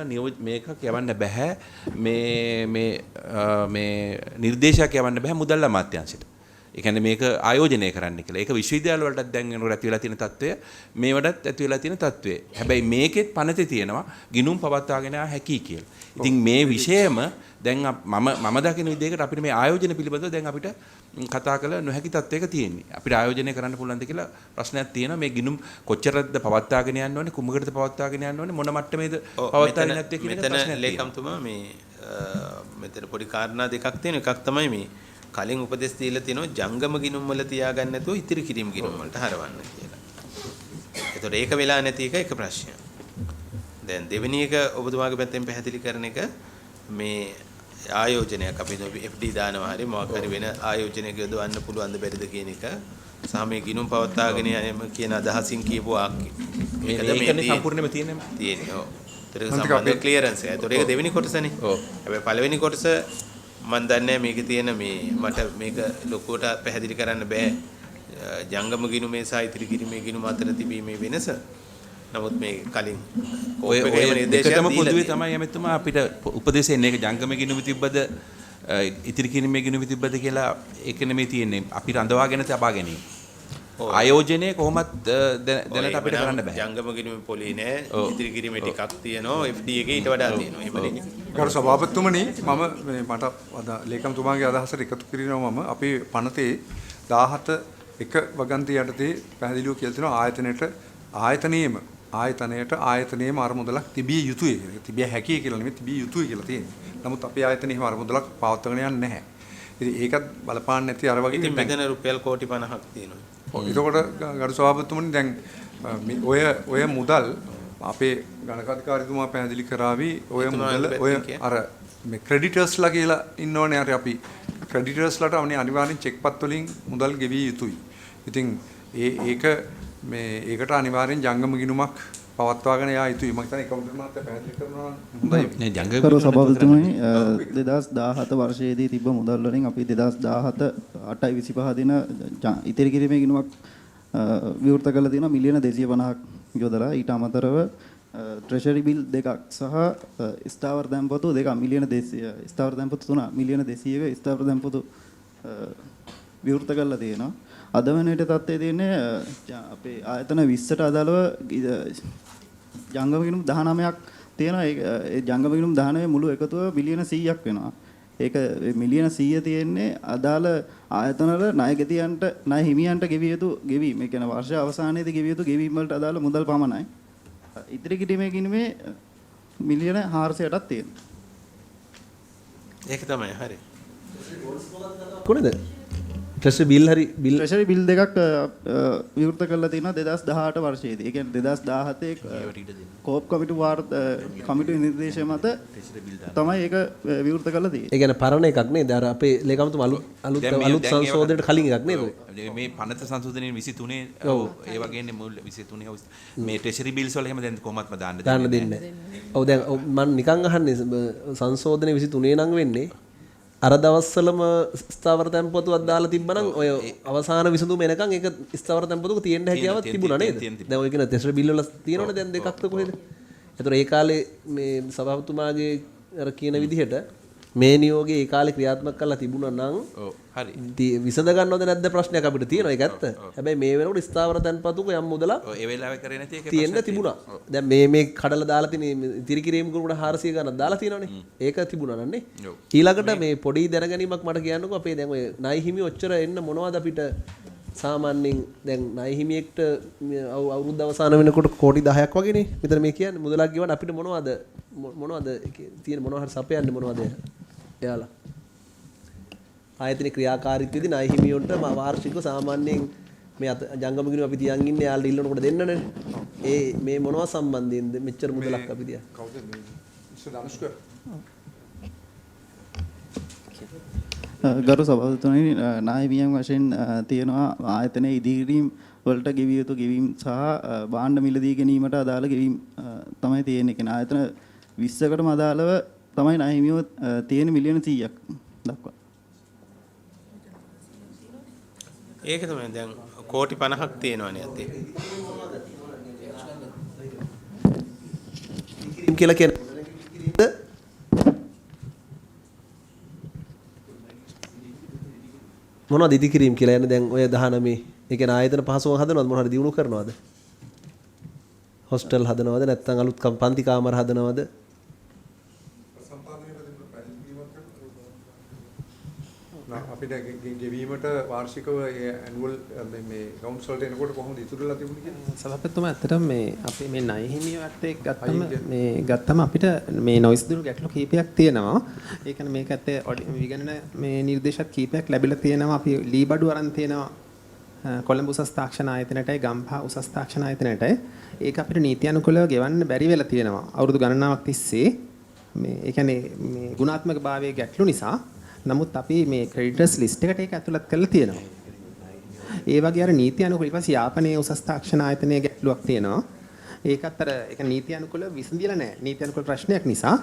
මේක යවන්න බෑ. මේ නිර්දේශයක් යවන්න බෑ මුදල් අමාත්‍යාංශයට. ඒ කියන්නේ මේක ආයෝජනය කරන්න කියලා. ඒක විශ්වවිද්‍යාල වලටත් දැන් වෙනකොට ඇති වෙලා තියෙන තත්ත්වය මේවටත් ඇති වෙලා තියෙන තත්ත්වය. හැබැයි මේකෙත් පනතේ තියෙනවා ගිණුම් පවත්වාගෙන හැකි කියලා. ඉතින් මේ විෂයම දැන් මම දකින විදිහකට අපිට මේ ආයෝජන පිළිබඳව දැන් අපිට කතා කළ නොහැකි තත්ත්වයක තියෙන්නේ. අපිට ආයෝජනය කරන්න පුළුවන්ද කියලා ප්‍රශ්නයක් තියෙනවා. මේ ගිණුම් කොච්චරද පවත්වාගෙන යන්න ඕනේ, කුමකටද පවත්වාගෙන යන්න ඕනේ, මොන මට්ටමේද පවත්වාගෙන නැත්තේ කියන එක ප්‍රශ්නයක්. ලේකම්තුමා මේ මෙතන පොඩි කාරණා දෙකක් තියෙනවා. එකක් තමයි මේ කලින් උපදෙස් දීලා තියෙනවා ජංගම ගිණුම් වල තියාගන්න නැතුව ඉතිරි කිරීම ගිණුම් වලට හරවන්න කියලා. ඒතකොට ඒක වෙලා නැති එක ප්‍රශ්නයක්. දැන් දෙවෙනි එක ඔබතුමාගේ පැත්තෙන් පැහැදිලි කරන එක මේ ආයෝජනයක් අපි FD දානවා හරි මොකක් හරි වෙන ආයෝජනයක යොදවන්න පුළුවන්ද බැරිද කියන එක සහ මේ ගිණුම් පවත්වාගෙන යෑම කියන අදහසින් කියපු වාක්‍ය. මේකනේ සම්පූර්ණයෙන්ම තියෙන්නේ. ඔව්. ඒක සම්බන්ධ ක්ලියරන්ස් එක. ඒතකොට ඒක දෙවෙනි කොටසනේ. ඔව්. හැබැයි පළවෙනි කොටස මම දන්නේ මේකේ තියෙන මට මේක ලොකුවට පැහැදිලි කරන්න බෑ ජංගම ගිණුමේ සහ ඉතිරි කිරීමේ ගිණුම අතර තිබීමේ වෙනස. නමුත් මේ කලින් ඔය නිර්දේශයම පොදුවේ තමයි යමෙතුමා අපිට උපදේශ එන්නේ. ඒක ජංගම ගිණුම තිබ්බද ඉතිරි කිරීමේ ගිණුම තිබ්බද කියලා ඒක නෙමෙයි තියෙන්නේ. අපි රඳවාගෙන තබා ගැනීම. ආයෝජනයේ කොහොමත් දැනට අපිට කරන්න බෑ. ජංගම ගිණුමේ පොලි නෑ. ඉතිරි කිරීමේ ටිකක් තියෙනවා. FD එකේ ඊට වඩා තියෙනවා. එහෙමනේ. ගරු සභාපතිතුමනි මට අද ලේකම්තුමාගේ අදහසට එකතු කිරිනවා මම අපේ පනතේ 17 එක වගන්ති යටතේ පැහැදිලිව කියලා තියෙනවා ආයතනයේම අරමුදලක් තිබිය යුතුයි කියන එක. තිබිය හැකියි කියලා නෙමෙයි තිබිය යුතුයි කියලා තියෙනවා. නමුත් අපේ ආයතනයේ එහෙම අරමුදලක් පවත්වාගෙන යන්නේ නැහැ. ඉතින් ඒකත් බලපාන්න නැති අර වගේ ඉතින් මෙතන රුපියල් කෝටි 50ක් තියෙනවා. ඔව් එතකොට ගරු සභාපතිතුමනි දැන් ඔය මුදල් අපේ ගණකාධිකාරීතුමා පැහැදිලි කරાવી ඔය මුදල ඔය අර මේ ක්‍රෙඩිටර්ස්ලා කියලා ඉන්නෝනේ අර අපි ක්‍රෙඩිටර්ස්ලාට අනිවාර්යෙන් චෙක්පත් වලින් මුදල් ගෙවිය යුතුයි. ඉතින් ඒකට අනිවාර්යෙන් ජංගම ගිණුමක් පවත්වාගෙන යා යුතුයි. මම හිතන්නේ කවුරුත් මහත්තයා පැහැදිලි කරනවා හොඳයි. නේ ජංගම ගරු සභාපතිතුමනි 2017 වර්ෂයේදී තිබ්බ මුදල් වලින් අපි 2017 8.25 දින ඉතිරි කිරීමේ ගිණුමක් විවෘත කරලා තියෙනවා මිලියන 250ක් යොදලා. ඊට අමතරව ට්‍රෙෂරි බිල් දෙකක් සහ ස්ථාවර දැන්පොතු දෙකක් මිලියන 200 ස්ථාවර දැන්පොතු 3 මිලියන 200ක ස්ථාවර දැන්පොතු විවෘත කරලා තියෙනවා. අද වෙන විට තත්ත්වයේ තියෙන්නේ අපේ ආයතන 20ට අදාළව ජංගම ගිණුම් 19ක් තියෙනවා. ඒ ජංගම ගිණුම් 19 මුළු එකතුව බිලියන 100ක් වෙනවා. ඒක මිලියන 100 තියෙන්නේ අදාළ ආයතනවල ණය ගෙතියන්ට ණය හිමියන්ට ගෙවිය යුතු ගෙවීම. ඒ කියන්නේ වර්ෂ අවසානයේදී ගෙවිය යුතු ගෙවීම් වලට අදාළ මුදල් පමණයි. ඉතිරි කිරීමේ ගිණුමේ මිලියන 400ක් තියෙනවා. ඒක තමයි හරි. කොහෙද? ට්‍රෙෂරි බිල් හරි බිල් ට්‍රෙෂරි බිල් දෙකක් විවෘත කරලා තියෙනවා 2018 වර්ෂයේදී. ඒ කියන්නේ 2017 කෝප් කමිටු කමිටු නිර්දේශය මත තමයි ඒක විවෘත කරලා තියෙන්නේ. ඒ කියන්නේ පරණ එකක් නේද? අර අපේ ලේකම්තුමා අලුත් සංශෝධනයට කලින් එකක් නේද? මේ පනත සංශෝධනයේ 23 ඔව් ඒ වගේනේ මුල් 23 මේ ට්‍රෙෂරි බිල්ස් වල එහෙම දැන් කොහොමත්ම දාන්න දෙන්නේ. ඔව් දැන් මම නිකන් අහන්නේ සංශෝධනයේ 23 නම් වෙන්නේ අර දවස්වලම ස්ථාවර තැන්පතුවක් දාලා තිබ්බනම් ඔය අවසාන විසඳුම එනකන් ඒක ස්ථාවර තැන්පතුක තියෙන්න හැකියාවක් තිබුණා නේද? දැන් ඔය කියන ටෙස්ටර් බිල් වල තියෙනවනේ දැන් දෙකක්ද කොහෙද? ඒතර ඒ කාලේ මේ සභාපතිතුමාගේ අර කියන විදිහට මේ නියෝගය ඒ කාලේ ක්‍රියාත්මක කරලා තිබුණා නම් ඔව් හරි. විසඳ ගන්නවද නැද්ද ප්‍රශ්නයක් අපිට තියෙනවා ඒක ඇත්ත. හැබැයි මේ වෙනකොට ස්ථාවර තැන්පතුක යම් මුදලක් ඔව් ඒ වෙලාවේ කරේ නැති එක තියෙන්න තිබුණා. දැන් මේ කඩලා දාලා තියෙන ඉතිරි කිරීම කරුණා 400 ගණන් දාලා තියෙනවනේ. ඒක තිබුණා නන්නේ. ඊළඟට මේ පොඩි දැනගැනීමක් මට කියන්නකෝ අපේ දැන් ඔය ණය හිමි ඔච්චර එන්න මොනවද අපිට සාමාන්‍යයෙන් දැන් ණය හිමියෙක්ට අවුරුද්ද අවසාන වෙනකොට කෝටි 10ක් වගේනේ. මෙතන මේ කියන්නේ මුදලක් ගෙවන්න අපිට මොනවද තියෙන මොනවා හරි සපයන්නේ මොනවද එයාලා ආයතන ක්‍රියාකාරීත්වයේදී ණය හිමියොන්ට වාර්ෂිකව සාමාන්‍යයෙන් මේ ජංගම ගිණුම අපි තියන් ඉන්නේ යාළුවා ඉල්ලනකොට දෙන්නනේ. ඒ මේ මොනවා සම්බන්ධයෙන්ද මෙච්චර මුදලක් අපි තියන්? කවුද මේ මිස්ටර් ධනුෂ්ක? ගරු සභාපතිතුමනි ණය හිමියන් වශයෙන් තියෙනවා ආයතනයේ ඉදිරිම් වලට ගෙවිය යුතු ගෙවීම් සහ භාණ්ඩ මිලදී ගැනීමට අදාළ ගෙවීම් තමයි තියෙන්නේ. කියන ආයතන 20කටම අදාළව තමයි ණය හිමියෝ තියෙන මිලියන 100ක් දක්වා. ඒක තමයි දැන් කෝටි 50ක් තියෙනවනේ අතේ. කියලා කියන්නේ මොනවද ඉදිකිරීම කියලා යන්නේ දැන් ඔය 19 ඒ කියන්නේ ආයතන පහසුව හදනවද මොනවද දියුණු කරනවද? හොස්ටල් හදනවද නැත්නම් අලුත් පන්ති කාමර හදනවද? අපිට ගෙවීමට වාර්ෂිකව ඒ ඇනුවල් මේ කවුන්ට්ස් වලට එනකොට කොහොමද ඉතුරුලා තිබුණේ කියන්නේ? සභාපතිතුමා ඇත්තටම මේ අපි මේ ණය හිමියට ගත්තම අපිට මේ නොයිස් දුරු ගැටලු කීපයක් තියෙනවා. ඒ කියන්නේ මේක ඇත්තේ විගණන මේ නිර්දේශත් කීපයක් ලැබිලා තියෙනවා. අපි ලී බඩු අරන් තියෙනවා. කොළඹ උසස් තාක්ෂණ ආයතනයටයි ගම්පහ උසස් තාක්ෂණ ආයතනයටයි. ඒක අපිට නීති අනුකූලව ගෙවන්න බැරි වෙලා තියෙනවා. අවුරුදු ගණනාවක් තිස්සේ මේ ඒ කියන්නේ මේ ගුණාත්මක භාවයේ ගැටලු නිසා නමුත් අපි මේ ක්‍රෙඩිටර්ස් ලිස්ට් එකට ඒක ඇතුළත් කරලා තියෙනවා. ඒ වගේ අර නීති අනුකූල ඊපස්සේ යාපනයේ උසස් තාක්ෂණ ආයතනයේ ගැටලුවක් තියෙනවා. ඒකත් අර ඒක නීති අනුකූල විසඳිලා නැහැ. නීති අනුකූල ප්‍රශ්නයක් නිසා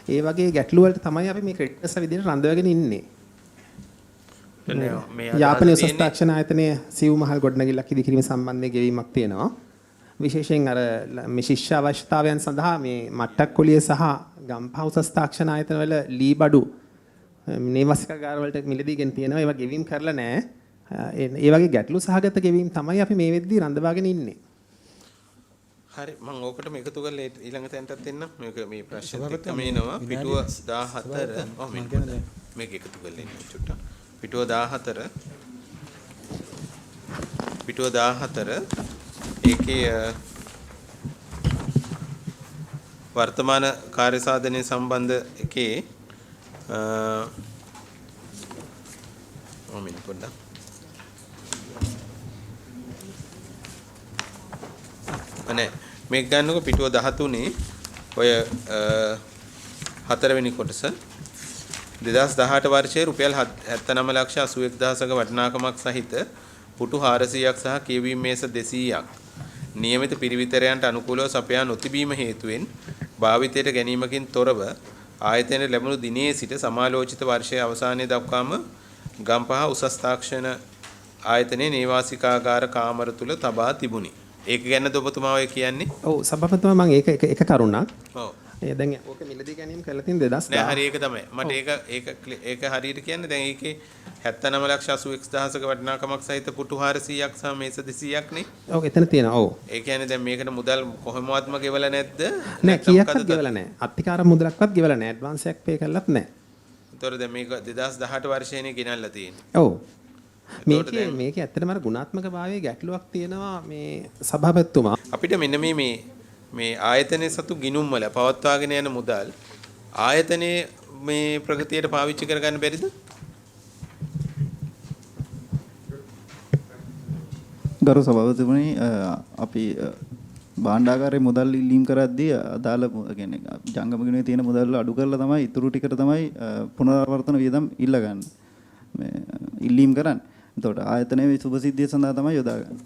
ඒ වගේ ගැටලු වලට තමයි අපි මේ ක්‍රෙඩිටර්ස් විදිහට රඳවගෙන ඉන්නේ. යාපනයේ උසස් තාක්ෂණ ආයතනයේ සිව් මහල් ගොඩනැගිල්ලක් ඉදිකිරීම සම්බන්ධයෙන් ගෙවීමක් තියෙනවා. විශේෂයෙන් අර මේ ශිෂ්‍ය අවශ්‍යතාවයන් සඳහා මේ මට්ටක් කොළිය සහ ගම්පහ උසස් තාක්ෂණ ආයතන වල ලී බඩු නේවාසිකාගාර වලට මිලදී ගෙන තියෙනවා. ඒවා ගෙවීම් කරලා නැහැ. ඒ වගේ ගැටලු සහගත ගෙවීම් තමයි අපි මේ වෙද්දී රඳවාගෙන ඉන්නේ. හරි මම ඕකටම එකතු කරලා ඊළඟ තැනටත් එන්න. මේක මේ ප්‍රශ්න දෙකම එනවා. පිටුව 14 ඔව් මේක එකතු කරලා ඉන්න චුට්ටක්. පිටුව 14 ඒකේ වර්තමාන කාර්ය සාධනයේ සම්බන්ධ එකේ ඔමින් පොඩ්ඩක් අනේ මේක ගන්නකො පිටුව 13 ඔය 4 වෙනි කොටස 2018 වර්ෂයේ රුපියල් 79,81,000ක වටිනාකමක් සහිත පුටු 400ක් සහ කියවීම මේස 200ක් නියමිත පිරිවිතරයන්ට අනුකූලව සපයා නොතිබීම හේතුවෙන් භාවිතයට ගැනීමකින් තොරව ආයතනයේ ලැබුණු දිනේ සිට සමාලෝචිත වර්ෂයේ අවසානයේ දක්වාම ගම්පහ උසස් තාක්ෂණ ආයතනයේ නේවාසිකාගාර කාමර තුල තබා තිබුණි. ඒක ගැන ඔබතුමා ඔය කියන්නේ? ඔව් සභාපතිතුමා මම ඒක කරුණක්. ඔව්. ඒ දැන් ඕක මිලදී ගැනීම කරලා තියෙන 2010. නෑ හරි ඒක තමයි. මට ඒක හරියට කියන්නේ දැන් ඒකේ 79,81,000ක වටිනාකමක් සහිත පුටු 400ක් සහ මේස 200ක් නේ. ඔව් එතන තියෙනවා. ඔව්. ඒ කියන්නේ දැන් මේකට මුදල් කොහොමවත්ම ගෙවලා නැද්ද? නෑ කීයක්වත් ගෙවලා නෑ. අත්තිකාර මුදලක්වත් ගෙවලා නෑ. ඇඩ්වාන්ස් එකක් පේ කරලත් නෑ. ඒතොර දැන් මේක 2018 වර්ෂයේනේ ගෙනල්ලා තියෙන්නේ. ඔව්. මේකේ ඇත්තටම අර ගුණාත්මක භාවයේ ගැටලුවක් තියෙනවා මේ සභාපතිතුමා. අපිට මෙන්න මේ ආයතනයේ සතු ගිණුම් වල පවත්වාගෙන යන මුදල් ආයතනයේ මේ ප්‍රගතියට පාවිච්චි කරගන්න බැරිද? ගරු සභාපතිතුමනි අපි භාණ්ඩාගාරයේ මුදල් ඉල්ලීම් කරද්දී අදාළ කියන්නේ ජංගම ගිණුමේ තියෙන මුදල් අඩු කරලා තමයි ඉතුරු ටිකට තමයි පුනරාවර්තන වියදම් ඉල්ලගන්න. මේ ඉල්ලීම් කරන්නේ. එතකොට ආයතනයේ සුභසිද්ධිය සඳහා තමයි යොදාගන්නේ.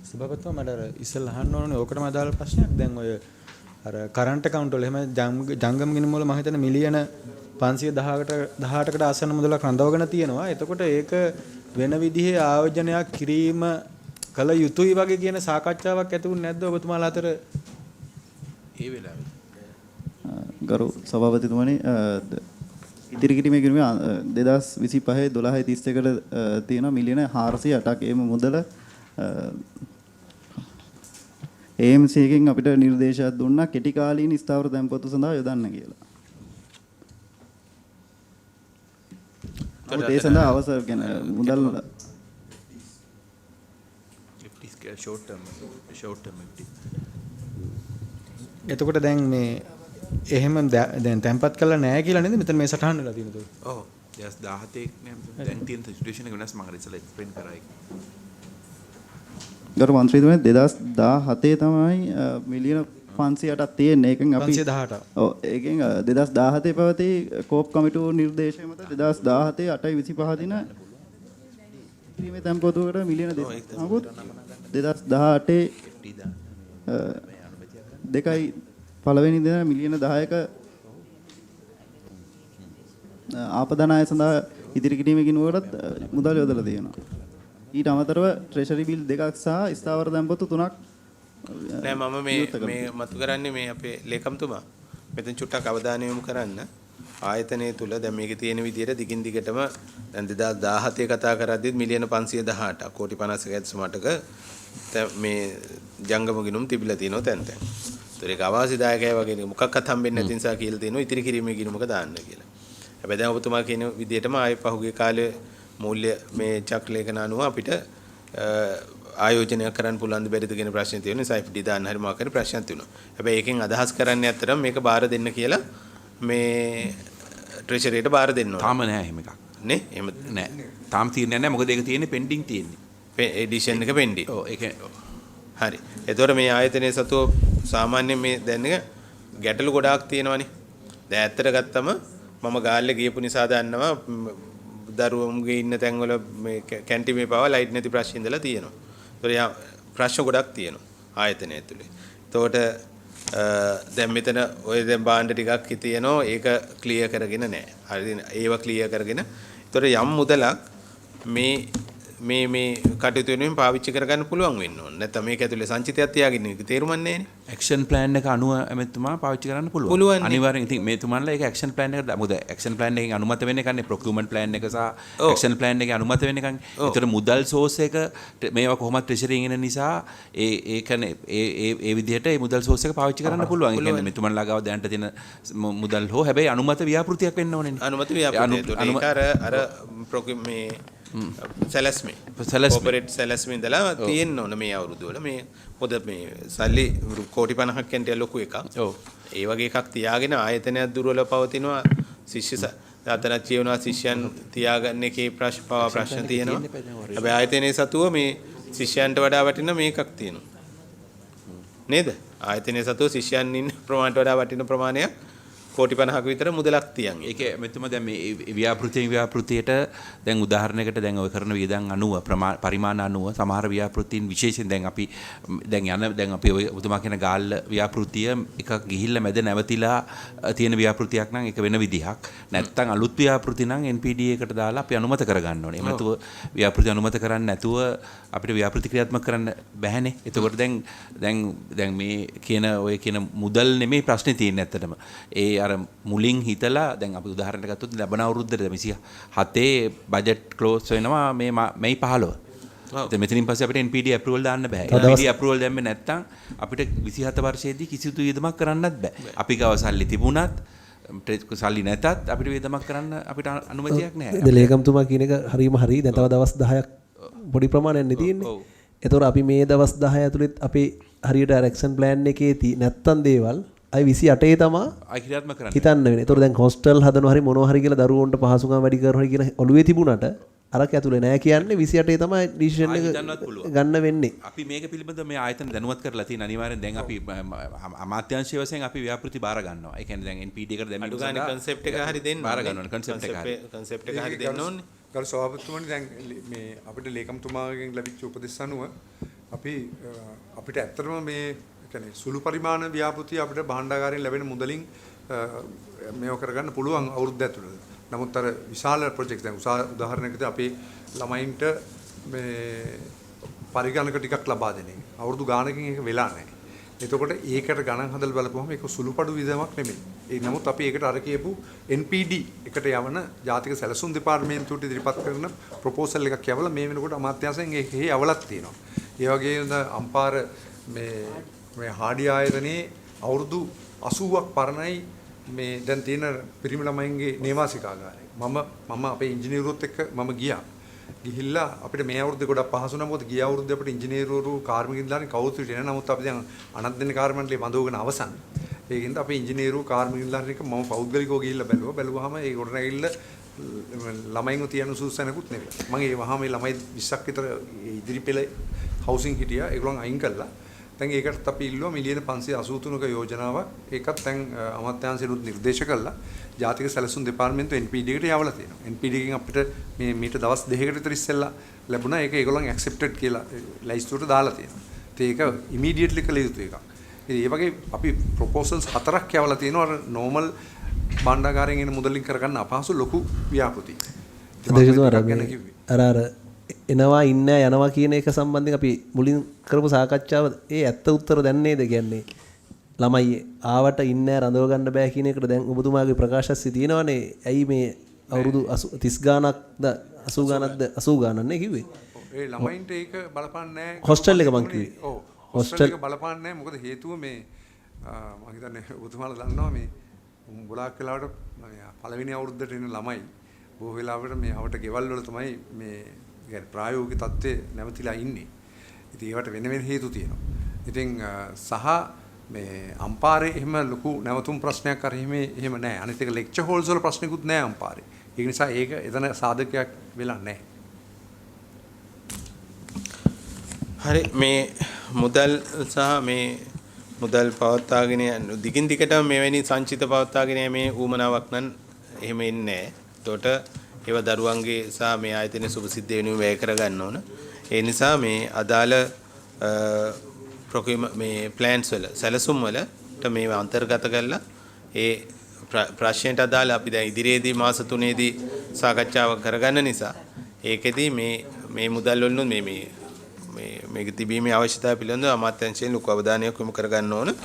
සභාපතිතුමා මට ඉස්සෙල්ලා අහන්න ඕනේ ඕකටම අදාළ ප්‍රශ්නයක්. දැන් ඔය අර කරන්ට් account වල එහෙම ජංගම ගිණුම වල මම හිතන්නේ මිලියන 518කට ආසන්න මුදලක් රඳවගෙන තියෙනවා. එතකොට ඒක වෙන විදිහේ ආයෝජනයක් කිරීම කළ යුතුයි වගේ කියන සාකච්ඡාවක් ඇති වුනේ නැද්ද ඔබතුමාලා අතර ඒ වෙලාවේ? ගරු සභාපතිතුමනි ඉදිරි කිරීමේ ගිණුමේ 2025 12:31ට තියෙන මිලියන 408ක් එම මුදල AMC එකෙන් අපිට නිර්දේශයක් දුන්නා කෙටි කාලීන ස්ථාවර තැන්පතු සඳහා යොදන්න කියලා. ඒ සඳහා අවසර ගැන මුදල් short term එතකොට දැන් මේ එහෙම දැන් තැම්පත් කළා නැහැ කියලා නේද මෙතන මේ සටහන් වෙලා තියෙනது. ඔව් 2017 නේ දැන් තියෙන සිටුේෂන් එක වෙනස් මම ඉස්සෙල්ලා එක්ස්ප්ලেইন කරා ඒක. ගරු මන්ත්‍රීතුමනි 2017 තමයි මිලියන 508ක් තියෙන්නේ. ඒකෙන් අපි 518. ඔව් ඒකෙන් 2017 පැවති කෝප් කමිටුව නිර්දේශය මත 2017 8:25 දින ක්‍රීමේ තැන්පතුවකට මිලියන 2018 දෙකයි පළවෙනි දින මිලියන 10ක ආපදානාය සඳහා ඉදිරි කිරීමේ ගිණුමකට මුදල් යොදලා තියෙනවා. ඊට අමතරව ට්‍රෙෂරි බිල් දෙකක් සහ ස්ථාවර තැන්පතු 3ක් නෑ මම මේ මතු කරන්නේ මේ අපේ ලේකම්තුමා මෙතන චුට්ටක් අවධානය යොමු කරන්න ආයතනයේ තුල දැන් මේකේ තියෙන විදිහට දිගින් දිගටම දැන් 2017 කතා කරද්දිත් මිලියන 518ක් කෝටි 50ක ඇතුළතක මේ ජංගම ගිණුම් තිබිලා තියෙනවා තැන්. ඒතර ඒක අවාසිදායකයි වගේ මොකක්වත් හම්බෙන්නේ නැති නිසා කියලා තියෙනවා ඉතිරි කිරීමේ ගිණුමක දාන්න කියලා. හැබැයි දැන් ඔබතුමා කියන විදිහටම ආයේ පහුගිය කාලේ මූල්‍ය මේ චක්‍රලේඛන අනුව අපිට ආයෝජනය කරන්න පුළුවන් ද බැරිද කියන ප්‍රශ්නේ තියෙන නිසා FD දාන්න හරි මොකක් හරි ප්‍රශ්නයක් තියෙනවා. හැබැයි ඒකෙන් අදහස් කරන්නේ ඇත්තටම මේක බාර දෙන්න කියලා මේ ට්‍රෙෂරියට බාර දෙන්න ඕන. තාම නෑ එහෙම එකක්. නේ? එහෙම නෑ. තාම තියෙන්නේ නෑ මොකද ඒක තියෙන්නේ පෙන්ඩින් තියෙන්නේ. එඩිෂන් එක පෙන්ඩින්. ඔව් ඒක හරි. එතකොට මේ ආයතනයේ සතුව සාමාන්‍යයෙන් මේ දැන් එක ගැටලු ගොඩාක් තියෙනවානේ. දැන් ඇත්තට ගත්තම මම ගාල්ලේ ගියපු නිසා දන්නවා දරුවන්ගේ ඉන්න තැන්වල මේ කැන්ටිමේ පාව ලයිට් නැති ප්‍රශ්න ඉඳලා තියෙනවා. ඒතකොට ප්‍රශ්න ගොඩක් තියෙනවා ආයතනය ඇතුලේ. එතකොට දැන් මෙතන ඔය දැන් භාණ්ඩ ටිකක් තියෙනවා ඒක ක්ලියර් කරගෙන නැහැ. හරිද? ඒව ක්ලියර් කරගෙන. ඒතකොට යම් මුදලක් මේ කටයුතු වෙනුවෙන් පාවිච්චි කරගන්න පුළුවන් වෙන්න ඕන. නැත්නම් මේක ඇතුලේ සංචිතයක් තියාගෙන ඉන්න තේරුමක් නැහැනේ. ඇක්ෂන් ප්ලෑන් එක අනුව එමෙතුමා පාවිච්චි කරන්න පුළුවන්. අනිවාර්යෙන් ඉතින් මේ තුමන්ලා ඒක ඇක්ෂන් ප්ලෑන් එක මොකද ඇක්ෂන් ප්ලෑන් එකෙන් අනුමත වෙන්නේ කන්නේ ප්‍රොකියුමන්ට් ප්ලෑන් එක සහ ඇක්ෂන් ප්ලෑන් එකේ අනුමත වෙන්නේ කන්නේ. ඒතර මුදල් සෝස් එක මේවා කොහොමද ට්‍රෙෂරියෙන් එන නිසා ඒ කියන්නේ ඒ විදිහට ඒ මුදල් සෝස් එක පාවිච්චි කරන්න පුළුවන්. ඒ කියන්නේ මේ තුමන්ලා ගාව දැනට තියෙන මුදල් හෝ හැබැයි අනුමත ව්‍යාපෘතියක් වෙන්න ඕනේ නේ. අනුමත ව්‍යාපෘතිය. ඒක අර මේ සැලැස්මේ කෝපරේට් සැලැස්මේ ඉඳලා තියෙන්න ඕන මේ අවුරුදු වල මේ පොද මේ සල්ලි කෝටි 50ක් යන්ට ලොකු එකක්. ඔව්. ඒ වගේ එකක් තියාගෙන ආයතනයක් දුර්වල පවතිනවා ශිෂ්‍ය අතනක් කියනවා ශිෂ්‍යයන් තියාගන්න එකේ ප්‍රශ්න තියෙනවා. හැබැයි ආයතනයේ සතුව මේ ශිෂ්‍යයන්ට වඩා වටින මේකක් තියෙනවා. නේද? ආයතනයේ සතුව ශිෂ්‍යයන් ඉන්න ප්‍රමාණයට වඩා වටින ප්‍රමාණයක් කෝටි 50ක විතර මුදලක් තියන්. ඒක මෙතන දැන් මේ ව්‍යාපෘතියට දැන් උදාහරණයකට දැන් ඔය කරන වියදම් අනුව පරිමාණ අනුව සමහර ව්‍යාපෘතීන් විශේෂයෙන් දැන් අපි දැන් අපි ඔය උතුමා කියන ගාල්ල ව්‍යාපෘතිය එකක් ගිහිල්ලා මැද නැවතිලා තියෙන ව්‍යාපෘතියක් නම් ඒක වෙන විදිහක්. නැත්තම් අලුත් ව්‍යාපෘති නම් NPD එකට දාලා අපි අනුමත කරගන්න ඕනේ. එහෙම නැතුව ව්‍යාපෘති අනුමත කරන්නේ නැතුව අපිට ව්‍යාපෘති ක්‍රියාත්මක කරන්න බැහැනේ. එතකොට දැන් මේ කියන ඔය කියන මුදල් නෙමෙයි ප්‍රශ්නේ තියෙන්නේ ඇත්තටම. ඒ අර මුලින් හිතලා දැන් අපි උදාහරණයක් ගත්තොත් ලබන අවුරුද්දේ 27 බජට් ක්ලෝස් වෙනවා මේ මැයි 15. දැන් මෙතනින් පස්සේ අපිට NPD approval දාන්න බෑ. NPD approval දැම්මේ නැත්නම් අපිට 27 වර්ෂයේදී කිසිදු වියදමක් කරන්නත් බෑ. අපි ගාව සල්ලි තිබුණත් සල්ලි නැතත් අපිට වියදමක් කරන්න අපිට අනුමැතියක් නැහැ. දැන් ලේකම්තුමා කියන එක හරියම හරි. දැන් තව දවස් 10ක් පොඩි ප්‍රමාණයක් නේ තියෙන්නේ. ඒතකොට අපි මේ දවස් 10 ඇතුළත අපේ හරියට ඇක්ෂන් ප්ලෑන් එකේ නැත්තම් දේවල් අයි 28 තමා ක්‍රියාත්මක කරන්න හිතන්න වෙන්නේ. ඒතකොට දැන් හොස්ටල් හදනවා හරි මොනවා හරි කියලා දරුවන්ට පහසුකම් වැඩි කරනවා හරි කියන ඔළුවේ තිබුණාට අරක ඇතුලේ නැහැ කියන්නේ 28 තමයි ඩිසිෂන් එක ගන්න වෙන්නේ. අපි මේක පිළිබඳව මේ ආයතන දැනුවත් කරලා තියෙන අනිවාර්යෙන් දැන් අපි අමාත්‍යාංශය වශයෙන් අපි ව්‍යාපෘති බාර ගන්නවා. ඒ කියන්නේ දැන් NPD එකට දැන් අඩුගානේ concept එක හරි දෙන්න බාර ගන්නවා. concept එක හරි දෙන්න ඕනේ. ගරු සභාපතිතුමනි දැන් මේ අපිට ලේකම්තුමාගෙන් ලැබිච්ච උපදෙස් අනුව අපිට ඇත්තටම මේ කියන්නේ සුළු පරිමාණ ව්‍යාපෘති අපිට භාණ්ඩාගාරයෙන් ලැබෙන මුදලින් මේව කරගන්න පුළුවන් අවුරුද්ද ඇතුළත. නමුත් අර විශාල ප්‍රොජෙක්ට් දැන් උදාහරණයකට අපේ ළමයින්ට මේ පරිගණක ටිකක් ලබා දෙන එක. අවුරුදු ගානකින් ඒක වෙලා නැහැ. එතකොට ඒකට ගණන් හදලා බලපුවම ඒක සුළුපඩු විදමක් නෙමෙයි. ඒ නමුත් අපි ඒකට අර කියපු NPD එකට යවන ජාතික සැලසුම් දෙපාර්තමේන්තුවට ඉදිරිපත් කරන ප්‍රොපෝසල් එකක් යවලා මේ වෙනකොට අමාත්‍යාංශයෙන් ඒකේ අවලක් තියෙනවා. ඒ වගේම අම්පාර මේ හාඩි ආයතනයේ අවුරුදු 80ක් පරණයි මේ දැන් තියෙන පිරිමි ළමයින්ගේ නේවාසිකාගාරය. මම අපේ ඉංජිනේරුවොත් එක්ක මම ගිහිල්ලා අපිට මේ අවුරුද්දේ ගොඩක් පහසු නම් මොකද ගිය අවුරුද්දේ අපිට ඉංජිනේරුවරු කාර්මිකයින් දාන්නේ කවුරුත් හිටියේ නැහැ. නමුත් අපි දැන් අනත් දෙන්න කාර්මණ්ඩලේ බඳවගෙන අවසන්. ඒකින්ද අපේ ඉංජිනේරු කාර්මිකයින් දාන එක මම පෞද්ගලිකව ගිහිල්ලා බැලුවාම ඒ ගොඩනැගිල්ල ළමයින්ව තියන සුසැනකුත් නෙවෙයි. මම ඒ වහම මේ ළමයි 20ක් විතර ඉදිරි පෙළ හවුසින් හිටියා. ඒගොල්ලන් අයින් කළා. දැන් ඒකට අපි ඉල්ලුවා මිලියන 583ක යෝජනාවක්. ඒකත් දැන් අමාත්‍යාංශයට නිර්දේශ කළා. ජාතික සැලසුම් දෙපාර්තමේන්තුව NPD එකට යවලා තියෙනවා. NPD එකෙන් අපිට මේ මීට දවස් 2කට විතර ඉස්සෙල්ලා ලැබුණා. ඒක ඒගොල්ලන් ඇක්සෙප්ටඩ් කියලා ලයිස්තුවට දාලා තියෙනවා. ඒක ඉමීඩියට්ලි කළ යුතු එකක්. ඉතින් ඒ වගේ අපි ප්‍රොපෝසල්ස් 4ක් යවලා තියෙනවා. අර නෝමල් භාණ්ඩාගාරයෙන් එන මුදලින් කරගන්න අපහසු ලොකු ව්‍යාපෘති. අර එනවා ඉන්න යනවා කියන එක සම්බන්ධයෙන් අපි මුලින් කරපු සාකච්ඡාව ඒ ඇත්ත උත්තර දැන් නේද කියන්නේ ළමයි ආවට ඉන්න රඳව ගන්න බෑ කියන එකට දැන් ඔබතුමාගේ ප්‍රකාශස්සේ තියෙනවනේ ඇයි මේ අවුරුදු 30 ගානක්ද 80 ගානක්ද 80 ගානක් නේ කිව්වේ ඒ ළමයින්ට ඒක බලපන්නේ නැහැ හොස්ටල් එක මං කිව්වේ ඔව් හොස්ටල් එක බලපන්නේ නැහැ මොකද හේතුව මේ මම හිතන්නේ ඔබතුමාලා දන්නවා මේ ගොඩාක් වෙලාවට පළවෙනි අවුරුද්දට එන ළමයි බොහෝ වෙලාවට මේ අවට ගෙවල් වල තමයි මේ يعني ප්‍රායෝගික தත්ත්වයේ නැවතිලා ඉන්නේ. ඉතින් ඒවට වෙන වෙන හේතු තියෙනවා. ඉතින් සහ මේ අම්පාරේ එහෙම ලොකු නැවතුම් ප්‍රශ්නයක් අර එහෙම නැහැ. අනිත් එක ලෙක්චර් හෝල්ස් වල ප්‍රශ්නිකුත් නැහැ අම්පාරේ. ඒ නිසා ඒක එතන සාධකයක් වෙලා නැහැ. හරි මේ මුදල් සහ මේ මුදල් පවත්වාගෙන යන දිගින් දිගටම මෙවැනි සංචිත පවත්වාගෙන මේ ඌමනාවක් නම් එහෙම ඉන්නේ නැහැ. ඒකට ඒව දරුවන්ගේ සහ මේ ආයතනයේ සුභසිද්ධ වෙනුවෙන් වැය කරගන්න ඕන. ඒ නිසා මේ අදාළ මේ ප්ලෑන්ස් වල සැලසුම් වලට මේව අන්තර්ගත කරලා ඒ ප්‍රශ්නයට අදාළ අපි දැන් ඉදිරියේදී මාස 3ේදී සාකච්ඡාවක් කරගන්න නිසා ඒකෙදී මේ මුදල් වලින් මේක තිබීමේ අවශ්‍යතාවය පිළිබඳව අමාත්‍යාංශයෙන් ලොකු අවධානයක් යොමු කරගන්න ඕන.